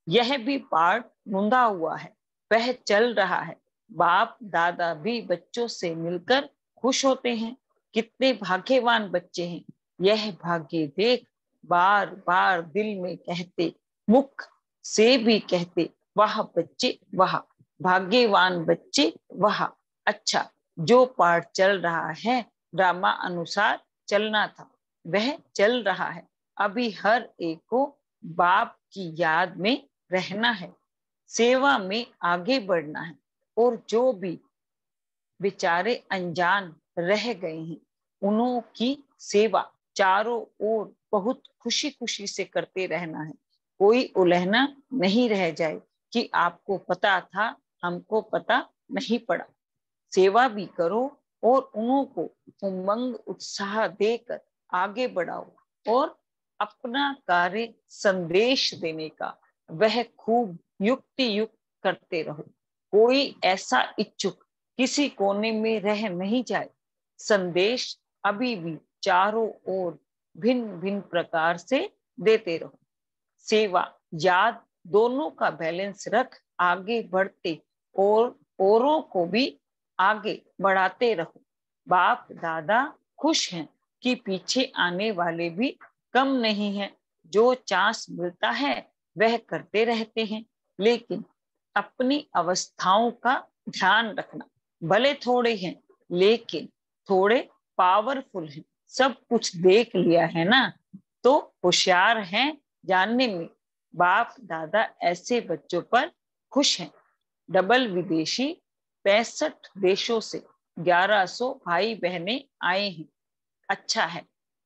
यह भी पार्ट मुंदा हुआ है, वह चल रहा है। बाप दादा भी बच्चों से मिलकर खुश होते हैं। कितने भाग्यवान बच्चे हैं, यह भाग्य देख बार बार दिल में कहते, मुख से भी कहते, वाह बच्चे वाह, भाग्यवान बच्चे वाह। अच्छा, जो पार्ट चल रहा है ड्रामा अनुसार चलना था, वह चल रहा है। अभी हर एक को बाप की याद में रहना है, सेवा में आगे बढ़ना है। और जो भी बेचारे अनजान रह गए हैं, उन्हों की सेवा चारों ओर बहुत खुशी खुशी से करते रहना है। कोई उलहना नहीं रह जाए कि आपको पता था, हमको पता नहीं पड़ा। सेवा भी करो और उन्हों को उमंग उत्साह देकर आगे बढ़ाओ। और अपना कार्य संदेश देने का वह खूब युक्ति युक्त करते रहो। कोई ऐसा इच्छुक किसी कोने में रह नहीं जाए। संदेश अभी भी चारों ओर भिन्न भिन्न प्रकार से देते रहो। सेवा याद दोनों का बैलेंस रख आगे बढ़ते और औरों को भी आगे बढ़ाते रहो। बाप दादा खुश हैं कि पीछे आने वाले भी कम नहीं है। जो चांस मिलता है वह करते रहते हैं, लेकिन अपनी अवस्थाओं का ध्यान रखना। भले थोड़े हैं लेकिन थोड़े पावरफुल हैं। सब कुछ देख लिया है ना, तो होशियार हैं जानने में। बाप दादा ऐसे बच्चों पर खुश हैं। डबल विदेशी 65 देशों से 1100 भाई बहनें आए हैं। अच्छा है,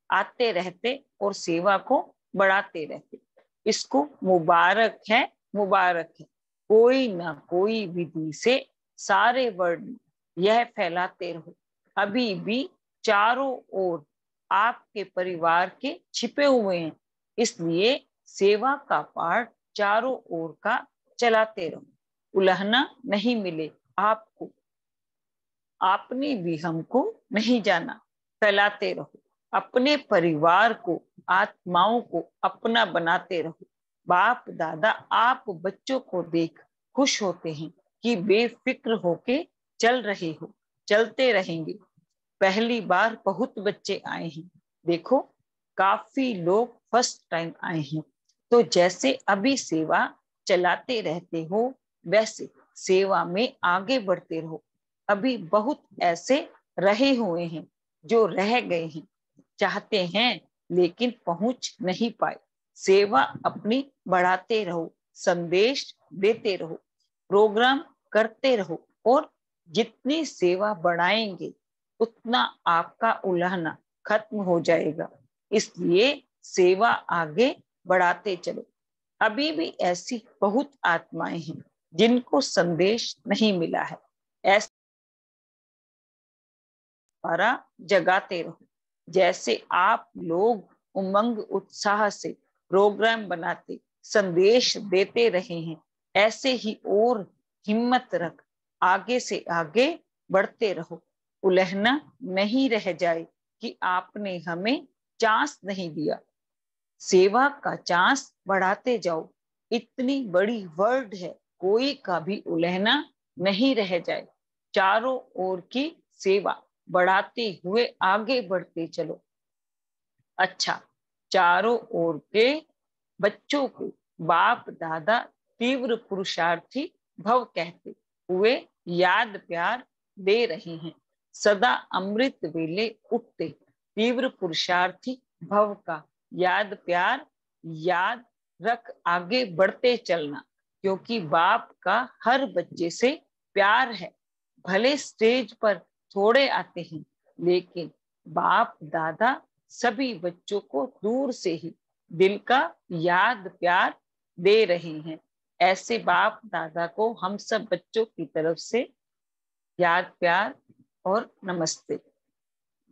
आते रहते और सेवा को बढ़ाते रहते। इसको मुबारक है, मुबारक है। कोई ना कोई विधि से सारे वर्ड यह फैलाते रहो। अभी भी चारों ओर आपके परिवार के छिपे हुए हैं, इसलिए सेवा का पाठ चारों ओर का चलाते रहो। उलहना नहीं मिले आपको, आपने भी हमको नहीं जाना। फैलाते रहो, अपने परिवार को आत्माओं को अपना बनाते रहो। बाप दादा आप बच्चों को देख खुश होते हैं कि बेफिक्र होके चल रहे हो, चलते रहेंगे। पहली बार बहुत बच्चे आए हैं, देखो काफी लोग फर्स्ट टाइम आए हैं। तो जैसे अभी सेवा चलाते रहते हो, वैसे सेवा में आगे बढ़ते रहो। अभी बहुत ऐसे रहे हुए हैं जो रह गए हैं, चाहते हैं लेकिन पहुंच नहीं पाए। सेवा अपनी बढ़ाते रहो, संदेश देते रहो, प्रोग्राम करते रहो और जितनी सेवा बढ़ाएंगे उतना आपका उलहना खत्म हो जाएगा। इसलिए सेवा आगे बढ़ाते चलो। अभी भी ऐसी बहुत आत्माएं हैं जिनको संदेश नहीं मिला है, ऐसा जगाते रहो। जैसे आप लोग उमंग उत्साह से प्रोग्राम बनाते संदेश देते रहे हैं, ऐसे ही और हिम्मत रख आगे से आगे बढ़ते रहो। उलहना नहीं रह जाए कि आपने हमें चांस नहीं दिया। सेवा का चांस बढ़ाते जाओ। इतनी बड़ी वर्ल्ड है, कोई का भी उलहना नहीं रह जाए। चारों ओर की सेवा बढ़ाते हुए आगे बढ़ते चलो। अच्छा, चारों ओर के बच्चों को बाप दादा तीव्र पुरुषार्थी भव कहते हुए याद प्यार दे रहे हैं। सदा अमृत वेले उठते तीव्र पुरुषार्थी भव का याद प्यार याद रख आगे बढ़ते चलना, क्योंकि बाप का हर बच्चे से प्यार है। भले स्टेज पर थोड़े आते हैं, लेकिन बाप दादा सभी बच्चों को दूर से ही दिल का याद प्यार दे रहे हैं। ऐसे बाप दादा को हम सब बच्चों की तरफ से याद प्यार और नमस्ते।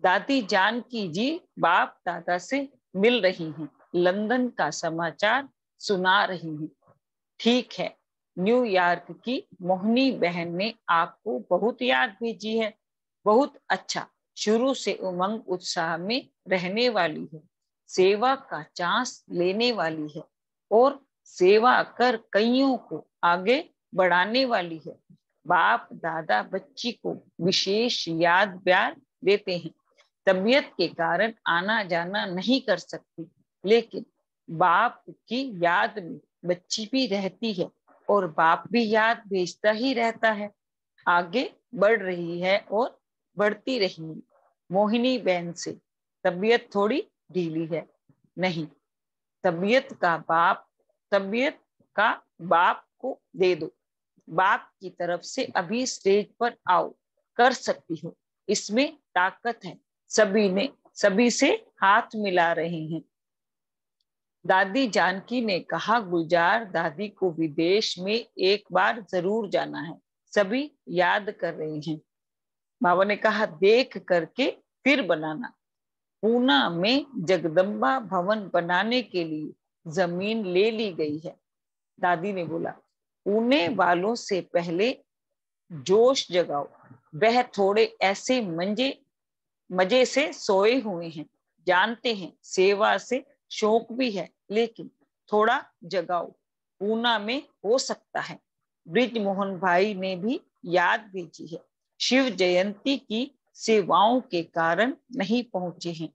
दादी जानकी जी बाप दादा से मिल रही हैं, लंदन का समाचार सुना रही हैं। ठीक है, न्यूयॉर्क की मोहनी बहन ने आपको बहुत याद भेजी है। बहुत अच्छा, शुरू से उमंग उत्साह में रहने वाली है, सेवा का चांस लेने वाली है और सेवा कर कईयों को आगे बढ़ाने वाली है। बाप दादा बच्ची को विशेष याद प्यार देते हैं। तबीयत के कारण आना जाना नहीं कर सकती, लेकिन बाप की याद में बच्ची भी रहती है और बाप भी याद भेजता ही रहता है। आगे बढ़ रही है और बढ़ती रहेगी। मोहिनी बहन से तबीयत थोड़ी ढीली है। नहीं, तबीयत का बाप को दे दो। बाप की तरफ से अभी स्टेज पर आओ, कर सकती हो, इसमें ताकत है। सभी से हाथ मिला रहे हैं। दादी जानकी ने कहा, गुलजार दादी को विदेश में एक बार जरूर जाना है। सभी याद कर रहे हैं। बाबा ने कहा, देख करके फिर बनाना। पूना में जगदम्बा भवन बनाने के लिए जमीन ले ली गई है। दादी ने बोला, पुणे वालों से पहले जोश जगाओ। वह थोड़े ऐसे मजे से सोए हुए हैं। जानते हैं सेवा से शौक भी है, लेकिन थोड़ा जगाओ। पूना में हो सकता है। ब्रिज मोहन भाई ने भी याद भेजी है। शिव जयंती की सेवाओं के कारण नहीं पहुंचे हैं।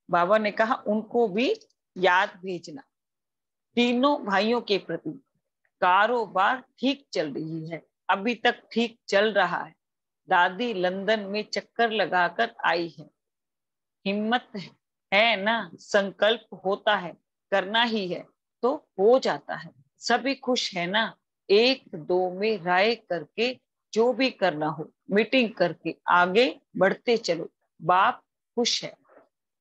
बाबा ने कहा, उनको भी याद भेजना। तीनों भाइयों के प्रति कारोबार ठीक चल रही है, अभी तक ठीक चल रहा है। दादी लंदन में चक्कर लगाकर आई है। हिम्मत है ना, संकल्प होता है, करना ही है तो हो जाता है। सभी खुश है ना? एक दो में राय करके जो भी करना हो मीटिंग करके आगे बढ़ते चलो। बाप खुश है।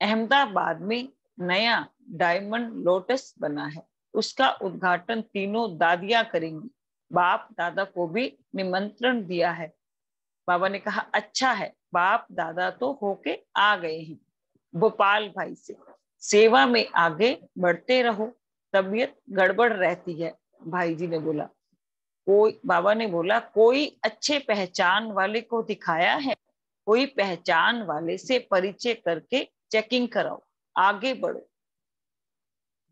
अहमदाबाद में नया डायमंड लोटस बना है, उसका उद्घाटन तीनों दादियां करेंगी। बाप दादा को भी निमंत्रण दिया है। बाबा ने कहा, अच्छा है, बाप दादा तो होके आ गए हैं। भोपाल भाई से सेवा में आगे बढ़ते रहो, तबीयत गड़बड़ रहती है। भाई जी ने बोला, बाबा ने बोला, कोई अच्छे पहचान वाले को दिखाया है? कोई पहचान वाले से परिचय करके चेकिंग कराओ, आगे बढ़ो।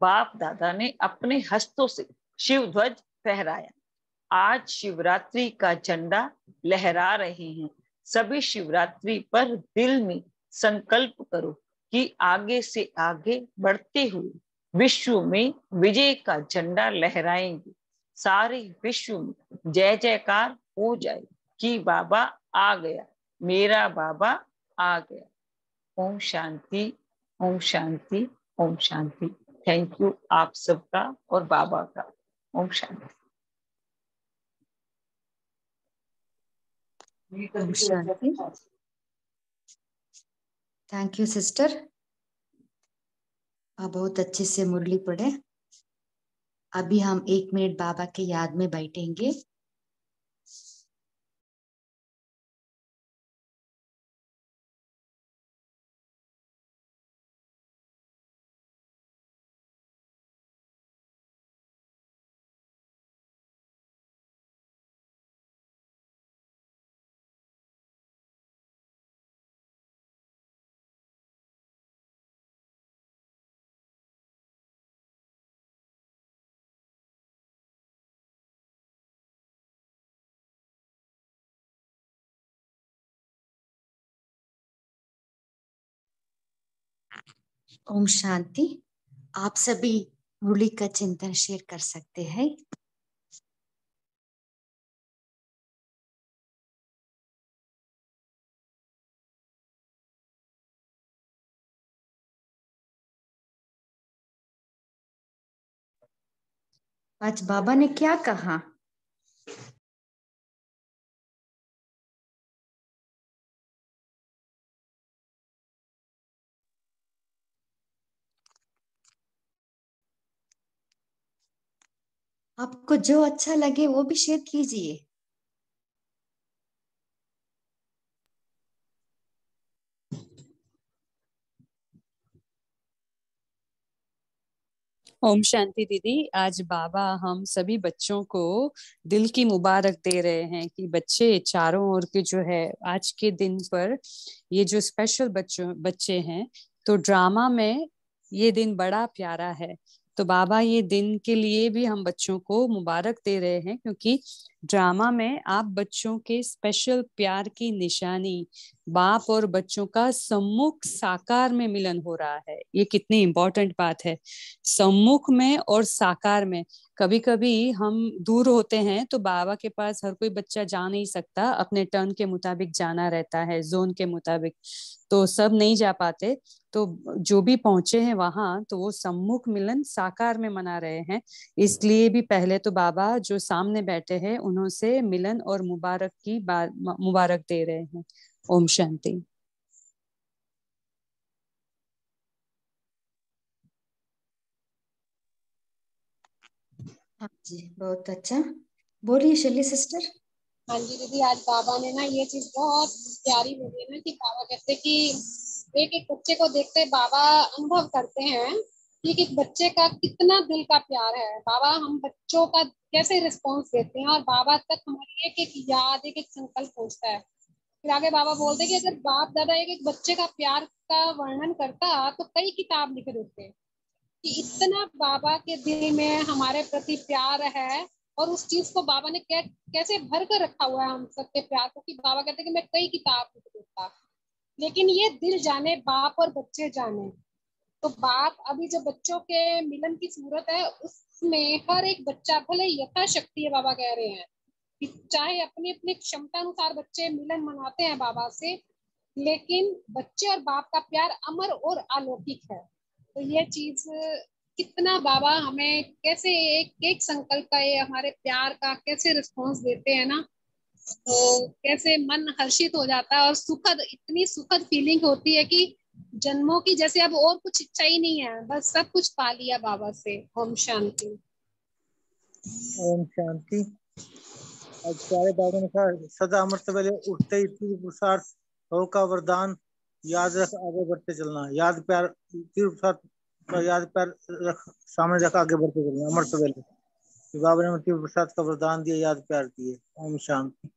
बाप दादा ने अपने हस्तों से शिव ध्वज फहराया। आज शिवरात्रि का झंडा लहरा रहे हैं। सभी शिवरात्रि पर दिल में संकल्प करो कि आगे से आगे बढ़ते हुए विश्व में विजय का झंडा लहराएंगे। सारे विश्व में जय जयकार हो जाए कि बाबा आ गया, मेरा बाबा आ गया। ओम शांति, ओम शांति, ओम शांति। थैंक यू आप सबका और बाबा का। Om Shanti. Om Shanti. Thank you sister, आप बहुत अच्छे से मुरली पढ़े। अभी हम 1 मिनट बाबा के याद में बैठेंगे। ओम शांति। आप सभी मुरली का चिंतन शेयर कर सकते हैं। आज बाबा ने क्या कहा? आपको जो अच्छा लगे वो भी शेयर कीजिए। ओम शांति दीदी। आज बाबा हम सभी बच्चों को दिल की मुबारक दे रहे हैं कि बच्चे चारों ओर के जो है आज के दिन पर ये जो स्पेशल बच्चे हैं, तो ड्रामा में ये दिन बड़ा प्यारा है। तो बाबा ये दिन के लिए भी हम बच्चों को मुबारक दे रहे हैं, क्योंकि ड्रामा में आप बच्चों के स्पेशल प्यार की निशानी बाप और बच्चों का सम्मुख साकार में मिलन हो रहा है। ये कितनी इम्पोर्टेंट बात है, सम्मुख में और साकार में। कभी कभी हम दूर होते हैं तो बाबा के पास हर कोई बच्चा जा नहीं सकता, अपने टर्न के मुताबिक जाना रहता है, जोन के मुताबिक, तो सब नहीं जा पाते। तो जो भी पहुंचे हैं वहां, तो वो सम्मुख मिलन साकार में मना रहे हैं। इसलिए भी पहले तो बाबा जो सामने बैठे हैं उन्हों से मिलन और मुबारक दे रहे हैं। ओम शांति। हाँ जी, बहुत अच्छा। बोलिए शैली सिस्टर। हाँ जी दीदी, आज बाबा ने ना ये चीज बहुत प्यारी बोली है ना, कि बाबा कहते कि एक एक बच्चे को देखते बाबा अनुभव करते हैं कि एक बच्चे का कितना दिल का प्यार है। बाबा हम बच्चों का कैसे रिस्पॉन्स देते हैं, और बाबा तक हमारी एक एक याद, एक एक संकल्प पहुंचता है। फिर आगे बाबा बोलते कि अगर बाप दादा एक एक बच्चे का प्यार का वर्णन करता तो कई किताब लिख देते, कि इतना बाबा के दिल में हमारे प्रति प्यार है। और उस चीज को बाबा ने कैसे भर कर रखा हुआ है हम सबके प्यार को, कि बाबा कहते हैं कि मैं कई किताब लिख देता, लेकिन ये दिल जाने, बाप और बच्चे जाने। तो बाप अभी जो बच्चों के मिलन की सूरत है, उसमें हर एक बच्चा, भले यथाशक्ति है बाबा कह रहे हैं, कि चाहे अपनी अपनी क्षमता अनुसार बच्चे मिलन मनाते हैं बाबा से, लेकिन बच्चे और बाप का प्यार अमर और अलौकिक है। तो ये चीज कितना बाबा हमें कैसे एक एक संकल्प का, ये हमारे प्यार का कैसे रिस्पॉन्स देते हैं ना, तो कैसे मन हर्षित हो जाता है, और सुखद, इतनी सुखद फीलिंग होती है कि जन्मों की जैसे अब और कुछ इच्छा ही नहीं है, बस सब कुछ पा लिया बाबा से। ओम शांति। ओम शांति। आज प्यारे बाबा ने कहा, सदा अमृत वेले उठते ही तीर पुरुषार्थ हो का वरदान, याद रख आगे बढ़ते चलना। याद प्यार तीर पुरुषार्थ का याद प्यार रख, सामने रख आगे बढ़ते चलना। अमृत वेले बाबा ने तीर पुरुषार्थ का वरदान दिया, याद प्यार दिए। ओम शांति।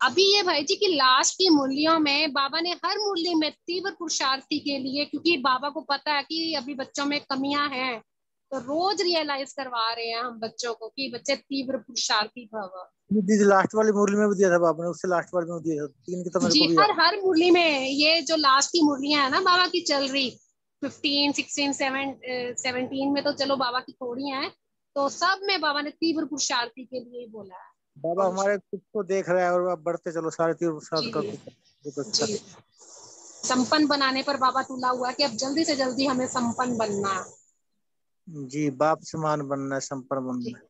अभी ये भाई जी की लास्ट की मुरलियों में बाबा ने हर मुरली में तीव्र पुरुषार्थी के लिए, क्योंकि बाबा को पता है कि अभी बच्चों में कमियां हैं, तो रोज रियलाइज करवा रहे हैं हम बच्चों को कि बच्चे तीव्र पुरुषार्थी भव। दीदी लास्ट वाली मुरली में भी दिया था बाबा ने, उससे लास्ट वाली में दिया था। 3 की तो मेरे जी, को भी हर मुरली में, ये जो लास्ट की मुरलियां है ना बाबा की चल रही, 15, 16, 17 में तो चलो बाबा की थोड़ी हैं, तो सब में बाबा ने तीव्र पुरुषार्थी के लिए बोला है। बाबा हमारे खुद को देख रहा है, और अब बढ़ते चलो सारे तीर पुरुषार्थ का। जी, संपन्न बनाने पर बाबा तुला हुआ कि अब जल्दी से जल्दी हमें संपन्न बनना है। जी, बाप समान बनना है, संपन्न बनना है।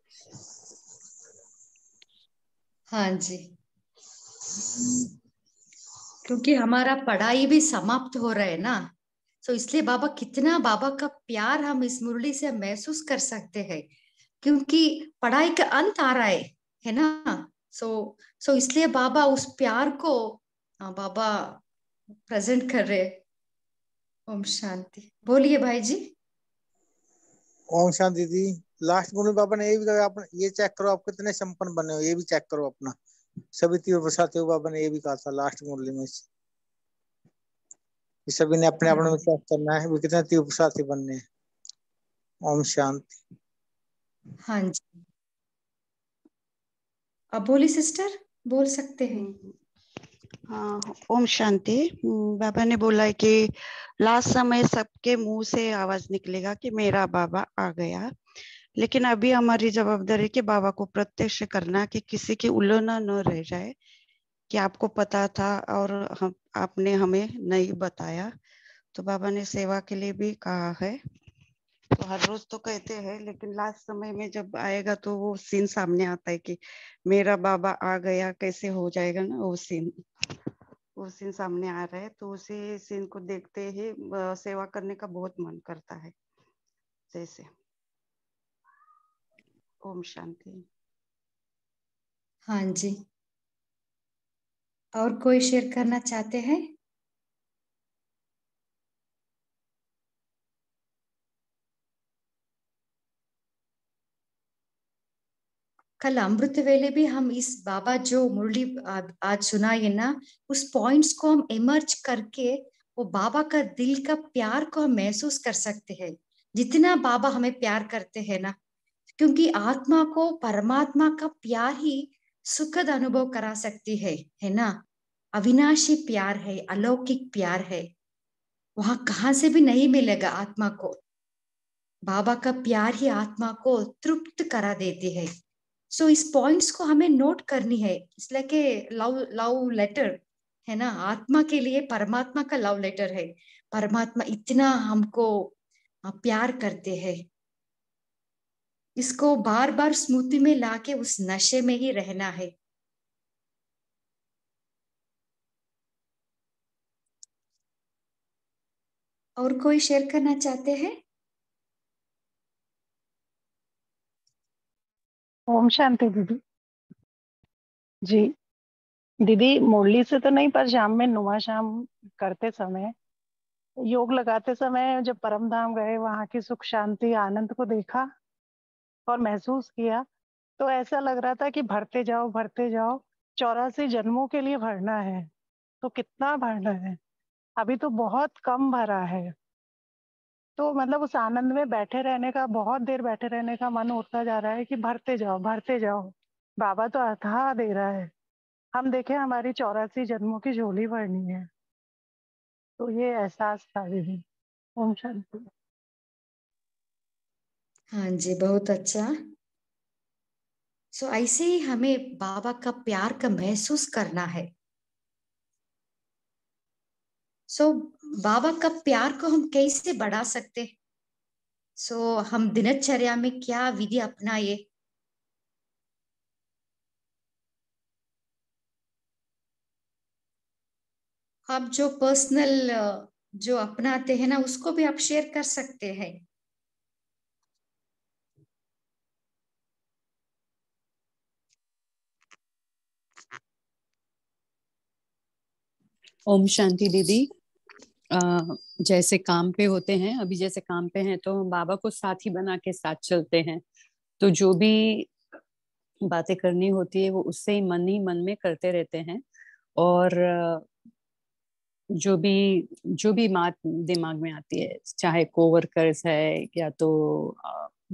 हाँ जी, क्योंकि हमारा पढ़ाई भी समाप्त हो रहा है ना, तो इसलिए बाबा कितना बाबा का प्यार हम इस मुरली से महसूस कर सकते हैं, क्योंकि पढ़ाई का अंत आ रहा है ना। सो इसलिए बाबा उस प्यार को बाबा प्रेजेंट कर रहे। ओम शांति। बोलिए भाई जी। ओम शांति दी। लास्ट में बाबा ने ये भी कहा, आप ये चेक करो आप कितने संपन्न बने हो, ये भी चेक करो अपना। सभी तीव्र बरसाते हो बाबा ने ये भी कहा था लास्ट मुरली में। सभी ने अपने अपने में चेक करना है, वो कितने तीव्र बरसाते बनने हैं। ओम शांति। हाँ जी, अब बोली सिस्टर, बोल सकते हैं। हाँ, ओम शांति। बाबा ने बोला है कि लास्ट समय सबके मुंह से आवाज निकलेगा कि मेरा बाबा आ गया, लेकिन अभी हमारी जवाबदारी कि बाबा को प्रत्यक्ष करना, कि किसी की उल्लंघना न रह जाए कि आपको पता था और आपने हमें नहीं बताया। तो बाबा ने सेवा के लिए भी कहा है, तो हर रोज तो कहते हैं, लेकिन लास्ट समय में जब आएगा तो वो सीन सामने आता है कि मेरा बाबा आ गया, कैसे हो जाएगा ना वो सीन सामने आ रहा है। तो उसी सीन को देखते ही सेवा करने का बहुत मन करता है। जैसे ओम शांति। हाँ जी, और कोई शेयर करना चाहते हैं? कल अमृत वेले भी हम इस बाबा जो मुरली आज सुनाई है ना, उस पॉइंट्स को हम इमर्ज करके वो बाबा का दिल का प्यार को हम महसूस कर सकते हैं, जितना बाबा हमें प्यार करते हैं ना। क्योंकि आत्मा को परमात्मा का प्यार ही सुखद अनुभव करा सकती है ना। अविनाशी प्यार है, अलौकिक प्यार है, वहां कहां से भी नहीं मिलेगा आत्मा को। बाबा का प्यार ही आत्मा को तृप्त करा देती है। सो इस पॉइंट्स को हमें नोट करनी है, इसलिए कि लव लव लेटर है ना, आत्मा के लिए परमात्मा का लव लेटर है। परमात्मा इतना हमको प्यार करते हैं, इसको बार बार स्मृति में लाके उस नशे में ही रहना है। और कोई शेयर करना चाहते हैं? ओम शांति दीदी। जी दीदी, मुरली से तो नहीं, पर शाम में नुमा शाम करते समय, योग लगाते समय जब परम धाम गए, वहां की सुख शांति आनंद को देखा और महसूस किया, तो ऐसा लग रहा था कि भरते जाओ भरते जाओ, 84 जन्मों के लिए भरना है। तो कितना भरना है, अभी तो बहुत कम भरा है। तो मतलब उस आनंद में बैठे रहने का, बहुत देर बैठे रहने का मन होता जा रहा है कि भरते जाओ भरते जाओ। बाबा तो अथाह दे रहा है, हम देखें हमारी 84 जन्मों की झोली भरनी है। तो ये एहसास था दीदी। ओम शांति। हाँ जी, बहुत अच्छा। सो ऐसे ही हमें बाबा का प्यार का महसूस करना है। सो बाबा का प्यार को हम कैसे बढ़ा सकते? सो हम दिनचर्या में क्या विधि अपनाए? आप जो पर्सनल जो अपनाते हैं ना, उसको भी आप शेयर कर सकते हैं। ओम शांति दीदी। जैसे काम पे होते हैं, अभी जैसे काम पे हैं तो हम बाबा को साथी बना के साथ चलते हैं, तो जो भी बातें करनी होती है वो उससे ही मन में करते रहते हैं। और जो भी बात दिमाग में आती है, चाहे कोवर्कर्स है या तो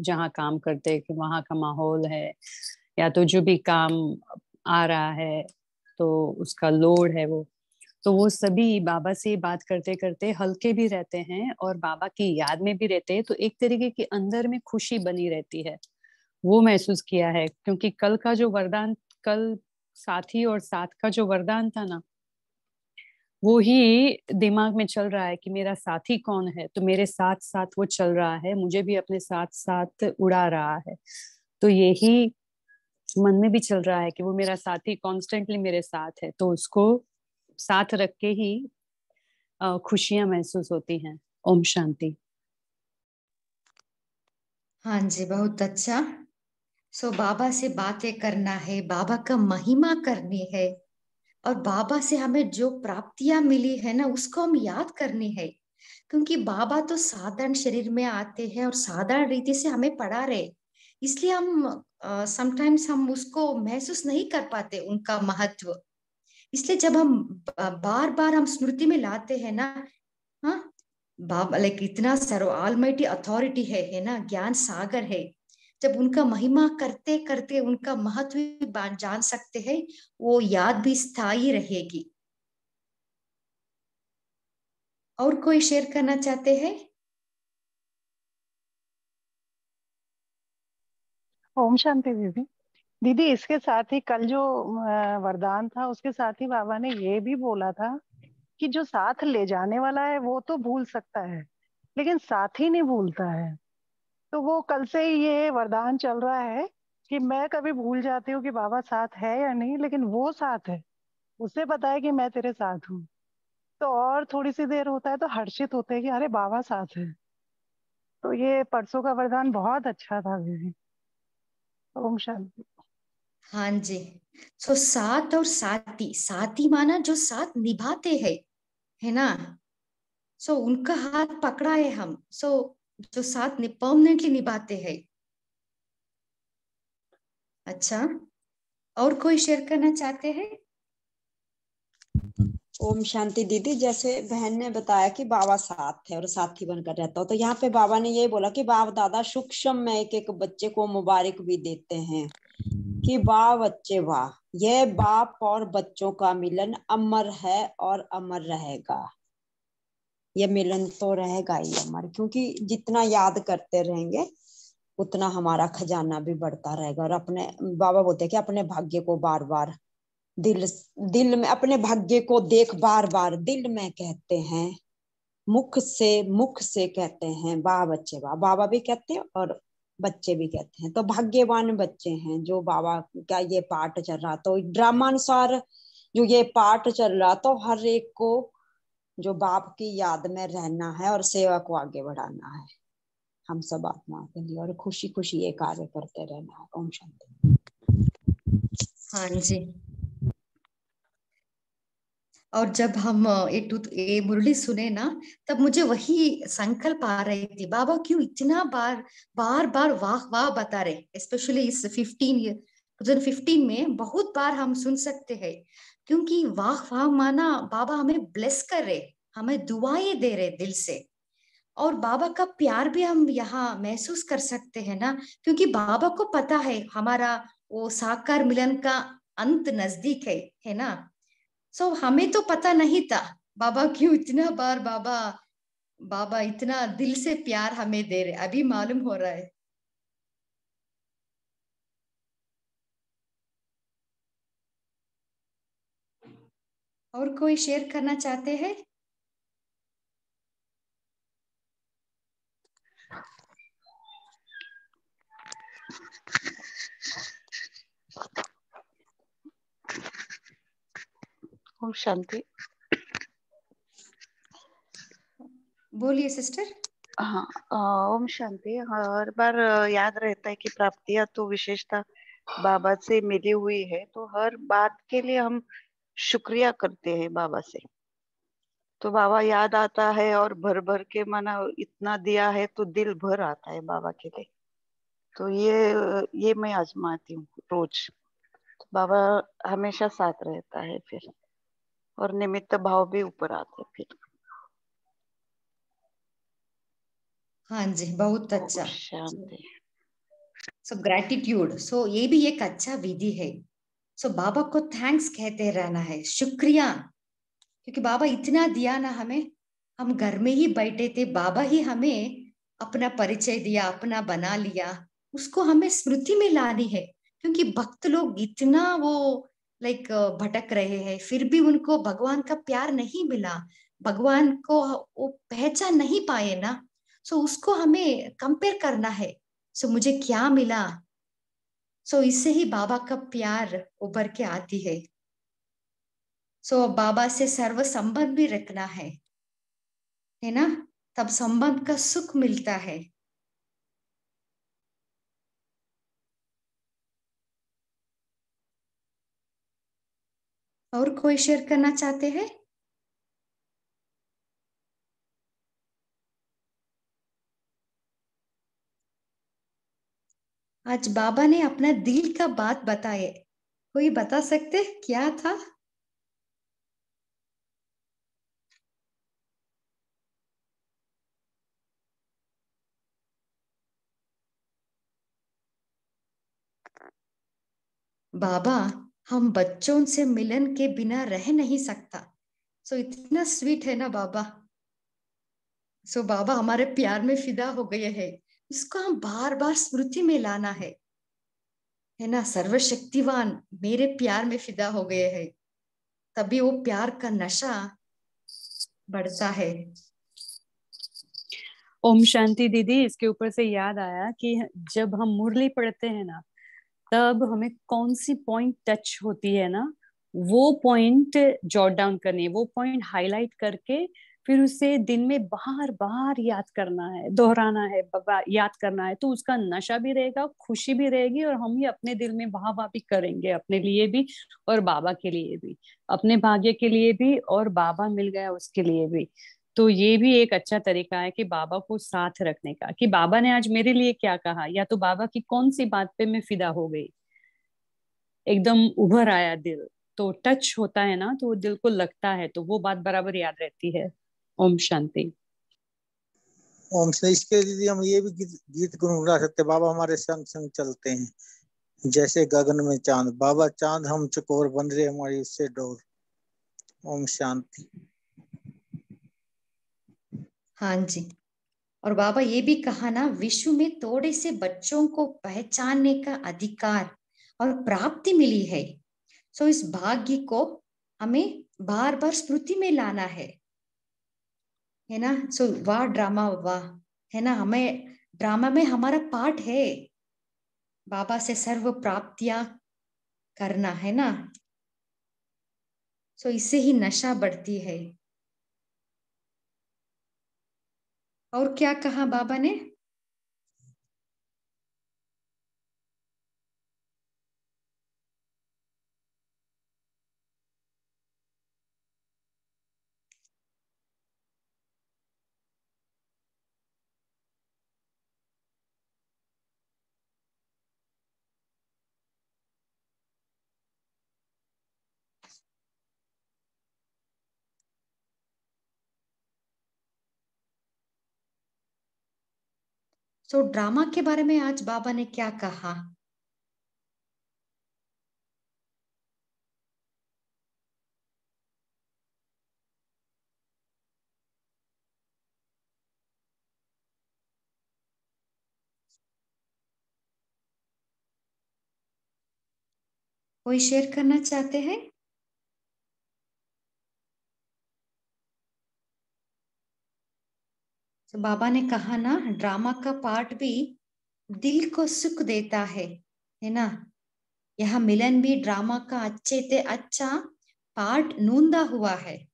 जहाँ काम करते हैं कि वहाँ का माहौल है, या तो जो भी काम आ रहा है तो उसका लोड है, वो सभी बाबा से बात करते करते हल्के भी रहते हैं और बाबा की याद में भी रहते हैं, तो एक तरीके की अंदर में खुशी बनी रहती है। वो महसूस किया है, क्योंकि कल का जो वरदान, कल साथी और साथ का जो वरदान था ना, वो ही दिमाग में चल रहा है कि मेरा साथी कौन है, तो मेरे साथ साथ वो चल रहा है, मुझे भी अपने साथ साथ उड़ा रहा है। तो यही मन में भी चल रहा है कि वो मेरा साथी कॉन्स्टेंटली मेरे साथ है, तो उसको साथ रख के ही खुशियां महसूस होती हैं। ओम शांति। हाँ जी, बहुत अच्छा। सो बाबा से बातें करना है, बाबा का महिमा करनी है, और बाबा से हमें जो प्राप्तियां मिली है ना उसको हम याद करनी है, क्योंकि बाबा तो साधारण शरीर में आते हैं और साधारण रीति से हमें पढ़ा रहे, इसलिए हम समटाइम्स हम उसको महसूस नहीं कर पाते उनका महत्व। इसलिए जब हम बार बार हम स्मृति में लाते हैं ना, हाँ, बाबा लाइक इतना सर्व ऑलमाइटी अथॉरिटी है ना, ज्ञान सागर है, जब उनका महिमा करते करते उनका महत्व भी जान सकते हैं, वो याद भी स्थायी रहेगी। और कोई शेयर करना चाहते हैं? ओम शांति दीदी। दीदी इसके साथ ही कल जो वरदान था उसके साथ ही बाबा ने ये भी बोला था कि जो साथ ले जाने वाला है वो तो भूल सकता है, लेकिन साथी नहीं भूलता है। तो वो कल से ही ये वरदान चल रहा है कि मैं कभी भूल जाती हूँ कि बाबा साथ है या नहीं, लेकिन वो साथ है, उसे पता है कि मैं तेरे साथ हूँ। तो और थोड़ी सी देर होता है तो हर्षित होते हैं कि अरे बाबा साथ है। तो ये परसों का वरदान बहुत अच्छा था दीदी। ओम शांति। हाँ जी। सो साथ और साथी, साथी माना जो साथ निभाते हैं, है ना। सो उनका हाथ पकड़ा है हम, सो जो साथ परमानेंटली निभाते हैं। अच्छा, और कोई शेयर करना चाहते हैं? ओम शांति दीदी। जैसे बहन ने बताया कि बाबा साथ है और साथी बनकर रहता हो, तो यहाँ पे बाबा ने ये बोला कि बाप दादा सूक्ष्म में एक एक बच्चे को मुबारक भी देते हैं कि वाह बच्चे वाह, यह बाप और बच्चों का मिलन अमर है और अमर रहेगा। ये मिलन तो रहेगा ही अमर, क्योंकि जितना याद करते रहेंगे उतना हमारा खजाना भी बढ़ता रहेगा। और अपने बाबा बोलते हैं कि अपने भाग्य को बार बार दिल में, अपने भाग्य को देख बार बार दिल में कहते हैं, मुख से कहते हैं वाह बच्चे वाह। बाबा भी कहते हैं और बच्चे भी कहते हैं। तो भाग्यवान बच्चे हैं जो बाबा का ये पाठ चल रहा, तो ड्रामानुसार जो ये पाठ चल रहा, तो हर एक को जो बाप की याद में रहना है और सेवा को आगे बढ़ाना है हम सब आत्मा के लिए, और खुशी खुशी ये कार्य करते रहना है। ओम शांति। हाँ जी। और जब हम ये मुरली सुने ना, तब मुझे वही संकल्प आ रही थी, बाबा क्यों इतना बार बार वाह वाह बता रहे, स्पेशली इस 2015 में बहुत बार हम सुन सकते हैं, क्योंकि वाह वाह माना बाबा हमें ब्लेस कर रहे, हमें दुआएं दे रहे दिल से, और बाबा का प्यार भी हम यहाँ महसूस कर सकते हैं ना, क्योंकि बाबा को पता है हमारा वो साकार मिलन का अंत नजदीक है ना। सो हमें तो पता नहीं था बाबा क्यों इतना बार बाबा इतना दिल से प्यार हमें दे रहे, अभी मालूम हो रहा है। और कोई शेयर करना चाहते हैं? ओम शांति। बोलिए सिस्टर। हाँ, ओम शांति। हर बार याद रहता है कि प्राप्तियां तो विशेषता बाबा से मिली हुई है, तो हर बात के लिए हम शुक्रिया करते हैं बाबा से, तो बाबा याद आता है और भर भर के माना इतना दिया है तो दिल भर आता है बाबा के लिए। तो ये मैं आजमाती हूँ रोज, तो बाबा हमेशा साथ रहता है फिर, और निमित्त भाव भी ऊपर आते फिर। हाँ जी, बहुत अच्छा। शांति। सो ग्रेटिट्यूड, सो ये भी एक अच्छा विधि है। सो बाबा को थैंक्स कहते रहना है, शुक्रिया, क्योंकि बाबा इतना दिया ना हमें, हम घर में ही बैठे थे, बाबा ही हमें अपना परिचय दिया, अपना बना लिया, उसको हमें स्मृति में लानी है, क्योंकि भक्त लोग इतना वो लाइक भटक रहे हैं, फिर भी उनको भगवान का प्यार नहीं मिला, भगवान को वो पहचान नहीं पाए ना, सो उसको हमें कंपेयर करना है, सो मुझे क्या मिला, सो इससे ही बाबा का प्यार उभर के आती है। सो बाबा से सर्व संबंध भी रखना है ना, तब संबंध का सुख मिलता है। और कोई शेयर करना चाहते हैं? आज बाबा ने अपना दिल का बात बताए, कोई बता सकते क्या था? बाबा, हम बच्चों से मिलन के बिना रह नहीं सकता। सो इतना स्वीट है ना बाबा। सो बाबा हमारे प्यार में फिदा हो गए हैं, इसको हम बार बार स्मृति में लाना है ना। सर्वशक्तिवान मेरे प्यार में फिदा हो गए हैं, तभी वो प्यार का नशा बढ़ता है। ओम शांति दीदी, इसके ऊपर से याद आया कि जब हम मुरली पढ़ते हैं ना, तब हमें कौन सी पॉइंट टच होती है ना, वो पॉइंट जॉट डाउन करनी है, वो पॉइंट हाईलाइट करके फिर उसे दिन में बार बार याद करना है, दोहराना है, याद करना है, तो उसका नशा भी रहेगा, खुशी भी रहेगी, और हम ही अपने दिल में वाह वाह भी करेंगे, अपने लिए भी और बाबा के लिए भी, अपने भाग्य के लिए भी और बाबा मिल गया उसके लिए भी। तो ये भी एक अच्छा तरीका है कि बाबा को साथ रखने का, कि बाबा ने आज मेरे लिए क्या कहा, या तो बाबा की कौन सी बात पे मैं फिदा हो गई, एकदम उभर आया दिल, तो टच होता है ना, तो वो दिल को लगता है, तो वो बात बराबर याद रहती है। ओम शांति। ओम से इसके दीदी हम ये भी गीत गुनगुना सकते, बाबा हमारे संग संग चलते हैं जैसे गगन में चांद, बाबा चांद हम चकोर, बन रहे हमारी उससे डोर। ओम शांति। हाँ जी, और बाबा ये भी कहा ना, विश्व में थोड़े से बच्चों को पहचानने का अधिकार और प्राप्ति मिली है। सो इस भाग्य को हमें बार बार स्मृति में लाना है ना। सो वाह ड्रामा वाह, है ना, हमें ड्रामा में हमारा पार्ट है, बाबा से सर्व प्राप्तियां करना, है ना। सो इससे ही नशा बढ़ती है। और क्या कहा बाबा ने? सो ड्रामा के बारे में आज बाबा ने क्या कहा? कोई शेयर करना चाहते हैं? तो बाबा ने कहा ना, ड्रामा का पार्ट भी दिल को सुख देता है ना। यह मिलन भी ड्रामा का अच्छे से अच्छा पार्ट नूंदा हुआ है।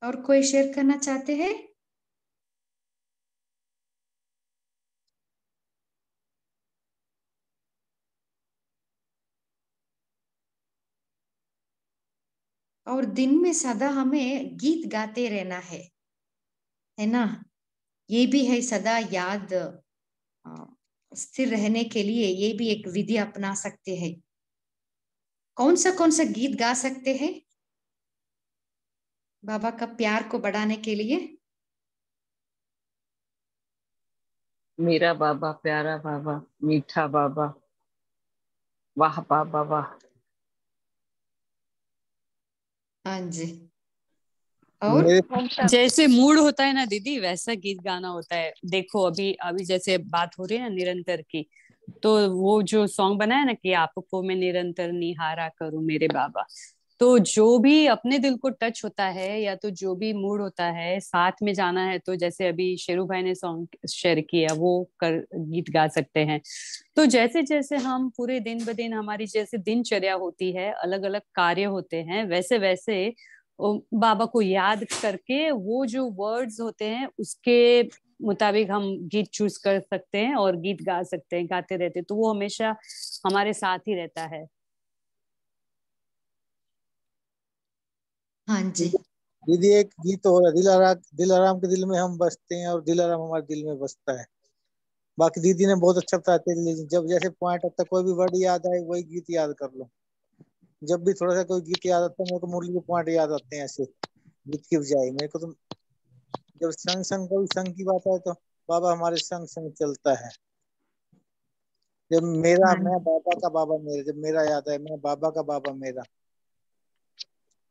और कोई शेयर करना चाहते हैं? और दिन में सदा हमें गीत गाते रहना है ना। ये भी है सदा याद स्थिर रहने के लिए, ये भी एक विधि अपना सकते हैं। कौन सा गीत गा सकते हैं बाबा का प्यार को बढ़ाने के लिए? मेरा बाबा, प्यारा बाबा, मीठा बाबा, वाह वाह वाह वाह। हाँ जी। और मेरे जैसे मूड होता है ना दीदी, वैसा गीत गाना होता है। देखो अभी अभी जैसे बात हो रही है ना निरंतर की, तो वो जो सॉन्ग बना है ना कि आपको मैं निरंतर निहारा करूं मेरे बाबा, तो जो भी अपने दिल को टच होता है या तो जो भी मूड होता है साथ में जाना है, तो जैसे अभी शेरू भाई ने सॉन्ग शेयर किया वो कर गीत गा सकते हैं। तो जैसे जैसे हम पूरे दिन ब दिन हमारी जैसे दिनचर्या होती है, अलग अलग कार्य होते हैं, वैसे वैसे बाबा को याद करके वो जो वर्ड्स होते हैं उसके मुताबिक हम गीत चूज कर सकते हैं और गीत गा सकते हैं, गाते रहते हैं, तो वो हमेशा हमारे साथ ही रहता है। हाँ जी। दीदी एक गीत हो रहा है, दिल आराम के दिल में हम बसते हैं और दिल आराम हमारे दिल में बसता है। बाकी दीदी ने बहुत अच्छा बताया थे, जब जैसे पॉइंट आता है, कोई भी वर्ड याद आए वही गीत याद कर लो। जब भी थोड़ा सा कोई गीत याद आता है मेरे को मुरली के पॉइंट याद आते हैं ऐसे गीत की बजाय मेरे को तो। जब संग संग कोई संग की बात है तो बाबा हमारे संग संग चलता है। जब मेरा हाँ मैं बाबा का बाबा मेरा, जब मेरा याद है मैं बाबा का बाबा मेरा,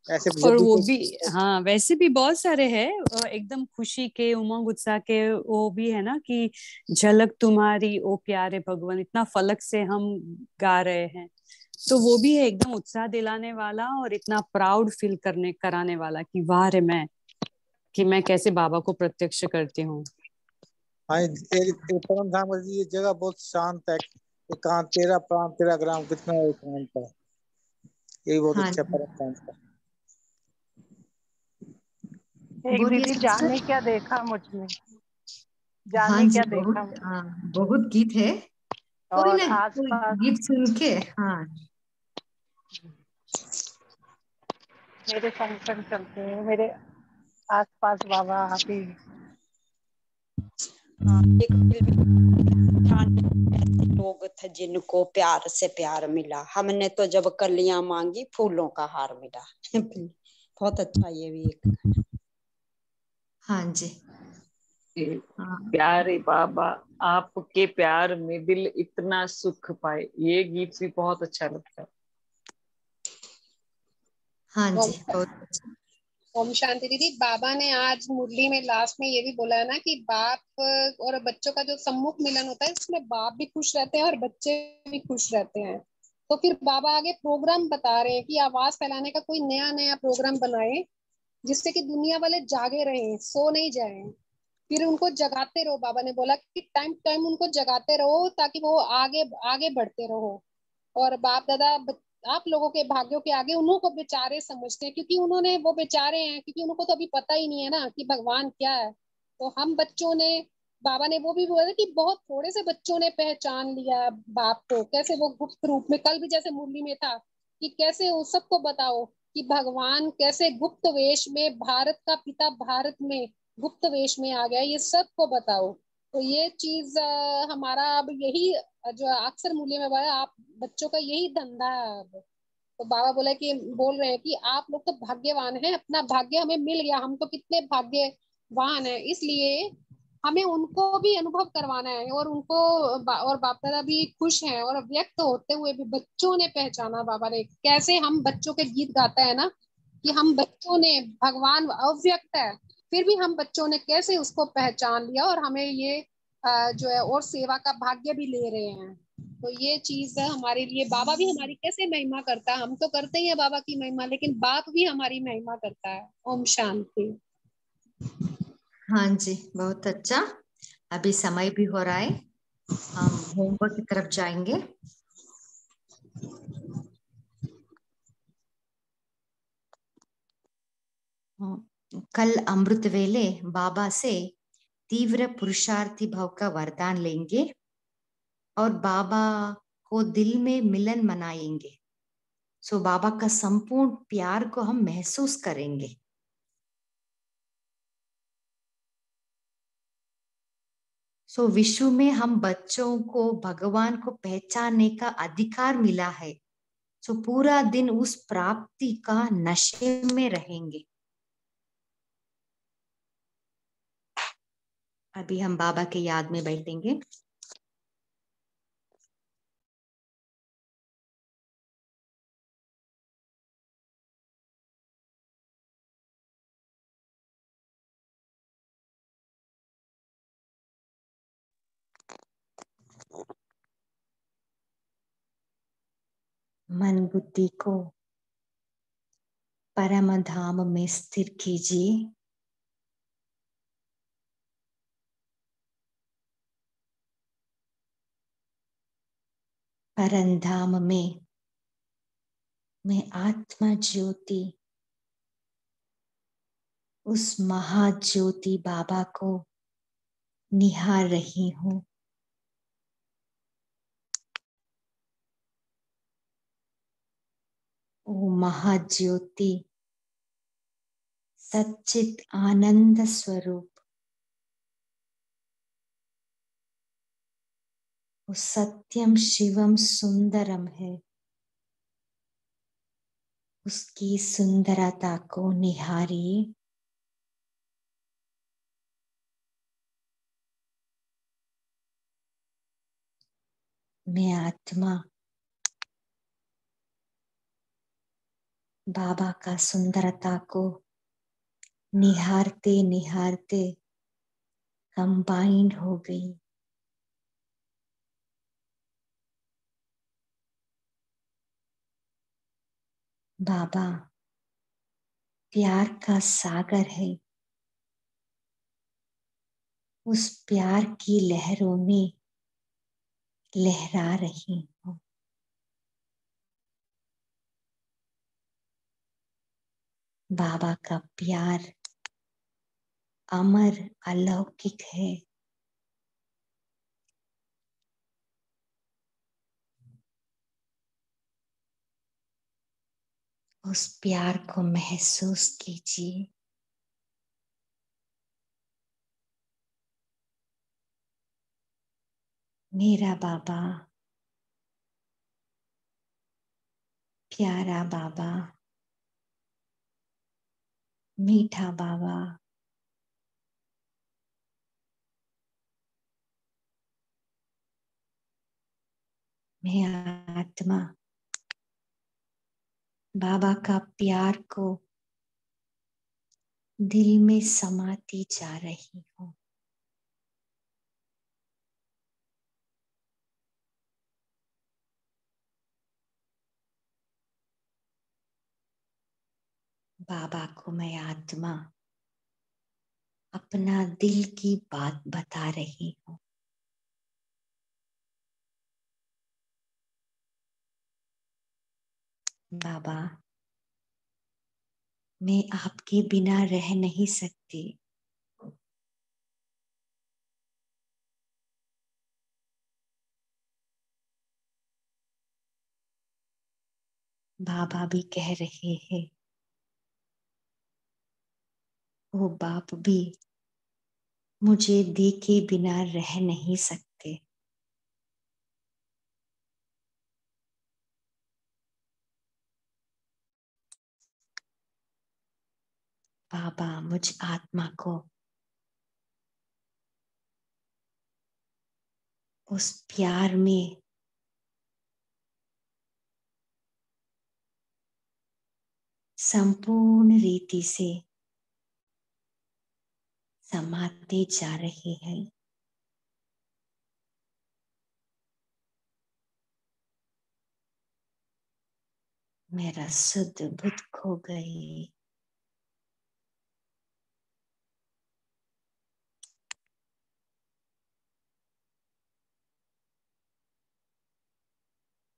ऐसे और जब भी वो कोई। भी, हाँ वैसे भी बहुत सारे हैं एकदम खुशी के उमंग उत्साह के, वो भी है ना कि झलक तुम्हारी ओ प्यारे भगवान, इतना फलक से हम गा रहे हैं, तो वो भी है एकदम उत्साह दिलाने वाला और इतना प्राउड फील करने कराने वाला कि वाह रे मैं, कि मैं कैसे बाबा को प्रत्यक्ष करती हूँ। हाँ परम धाम जी ये जगह बहुत शांत है, एकांत, तेरा प्राण तेरा ग्राम कितना एकांत है। यही बहुत हाँ अच्छा जी। परम धाम का। एक बोलिए दीदी, सिस्टर। जाने क्या देखा मुझ में, हाँ जाने जी, क्या देखा बहुत मुझ में। बहुत गीत है। कोई और ना, कोई आसपास गीत सुन के। हाँ। मेरे संग संग चलते हैं, मेरे आसपास बाबा आप ही। हाँ, एक दिल में ध्यान में ऐसे लोग थे जिनको प्यार से प्यार मिला, हमने तो जब कलियां मांगी फूलों का हार मिला। बहुत अच्छा ये भी एक। हाँ जी। ए, हाँ। प्यारे बाबा आपके प्यार में दिल इतना सुख पाए, ये गीत भी बहुत अच्छा लगता है। हाँ ओम जी, बहुत अच्छा। ओम शांति दीदी। बाबा ने आज मुरली में लास्ट में ये भी बोला है ना कि बाप और बच्चों का जो सम्मुख मिलन होता है इसमें बाप भी खुश रहते हैं और बच्चे भी खुश रहते हैं। तो फिर बाबा आगे प्रोग्राम बता रहे हैं कि आवाज फैलाने का कोई नया नया प्रोग्राम बनाए जिससे कि दुनिया वाले जागे रहे, सो नहीं जाए। फिर उनको जगाते रहो, बाबा ने बोला कि टाइम टाइम उनको जगाते रहो ताकि वो आगे आगे बढ़ते रहो। और बाप दादा आप लोगों के भाग्यों के आगे उन्हों को बेचारे समझते हैं, क्योंकि उन्होंने वो बेचारे हैं, क्योंकि उनको तो अभी पता ही नहीं है ना कि भगवान क्या है। तो हम बच्चों ने, बाबा ने वो भी बोला कि बहुत थोड़े से बच्चों ने पहचान लिया बाप को, कैसे वो गुप्त रूप में, कल भी जैसे मुरली में था कि कैसे उस सबको बताओ कि भगवान कैसे गुप्त वेश में, भारत का पिता भारत में गुप्त वेश में आ गया, ये सबको बताओ। तो ये चीज हमारा अब यही जो अक्सर मूल्य में बताया, आप बच्चों का यही धंधा है अब। तो बाबा बोला कि बोल रहे हैं कि आप लोग तो भाग्यवान हैं, अपना भाग्य हमें मिल गया, हम तो कितने भाग्यवान हैं, इसलिए हमें उनको भी अनुभव करवाना है। और उनको और बाप दादा भी खुश हैं और व्यक्त होते हुए भी बच्चों ने पहचाना बाबा ने कैसे, हम बच्चों के गीत गाता है ना कि हम बच्चों ने, भगवान अव्यक्त है फिर भी हम बच्चों ने कैसे उसको पहचान लिया और हमें ये जो है और सेवा का भाग्य भी ले रहे हैं। तो ये चीज है हमारे लिए, बाबा भी हमारी कैसे महिमा करता है, हम तो करते ही है बाबा की महिमा, लेकिन बाप भी हमारी महिमा करता है। ओम शांति। हाँ जी, बहुत अच्छा। अभी समय भी हो रहा है, हम होमवर्क की तरफ जाएंगे। कल अमृत वेले बाबा से तीव्र पुरुषार्थी भाव का वरदान लेंगे और बाबा को दिल में मिलन मनाएंगे। सो बाबा का संपूर्ण प्यार को हम महसूस करेंगे। सो विश्व में हम बच्चों को भगवान को पहचानने का अधिकार मिला है। सो पूरा दिन उस प्राप्ति का नशे में रहेंगे। अभी हम बाबा के याद में बैठेंगे। मन बुद्धि को परम धाम में स्थिर कीजिए। परम धाम में मैं आत्मा ज्योति उस महाज्योति बाबा को निहार रही हूँ। ओ महाज्योति सच्चित आनंद स्वरूप, वो सत्यम शिवम सुंदरम है। उसकी सुंदरता को निहारिए। मैं आत्मा बाबा का सुंदरता को निहारते निहारते कंबाइंड हो गई। बाबा प्यार का सागर है। उस प्यार की लहरों में लहरा रही हूँ। बाबा का प्यार अमर अलौकिक है। उस प्यार को महसूस कीजिए। मेरा बाबा, प्यारा बाबा, मीठा बाबा, मैं आत्मा बाबा का प्यार को दिल में समाती जा रही हूँ। बाबा को मैं आत्मा अपना दिल की बात बता रही हूँ। बाबा, मैं आपके बिना रह नहीं सकती। बाबा भी कह रहे हैं, वो बाप भी मुझे देखे बिना रह नहीं सकते। बाबा मुझ आत्मा को उस प्यार में संपूर्ण रीति से समाते जा रहे हैं। मेरा शुद्ध बुद्ध खो गई।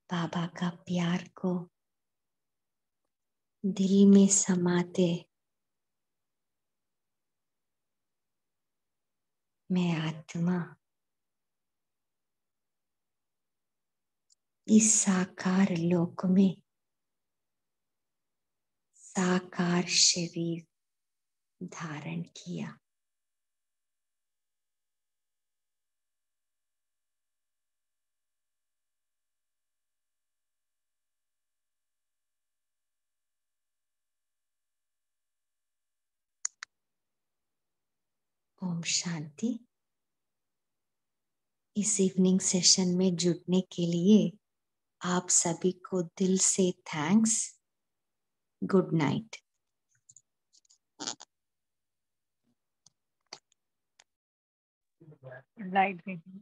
बाबा का प्यार को दिल में समाते मैं आत्मा इस साकार लोक में साकार शरीर धारण किया। ओम शांति। इस इवनिंग सेशन में जुड़ने के लिए आप सभी को दिल से thanks. Good night. Good night दीदी।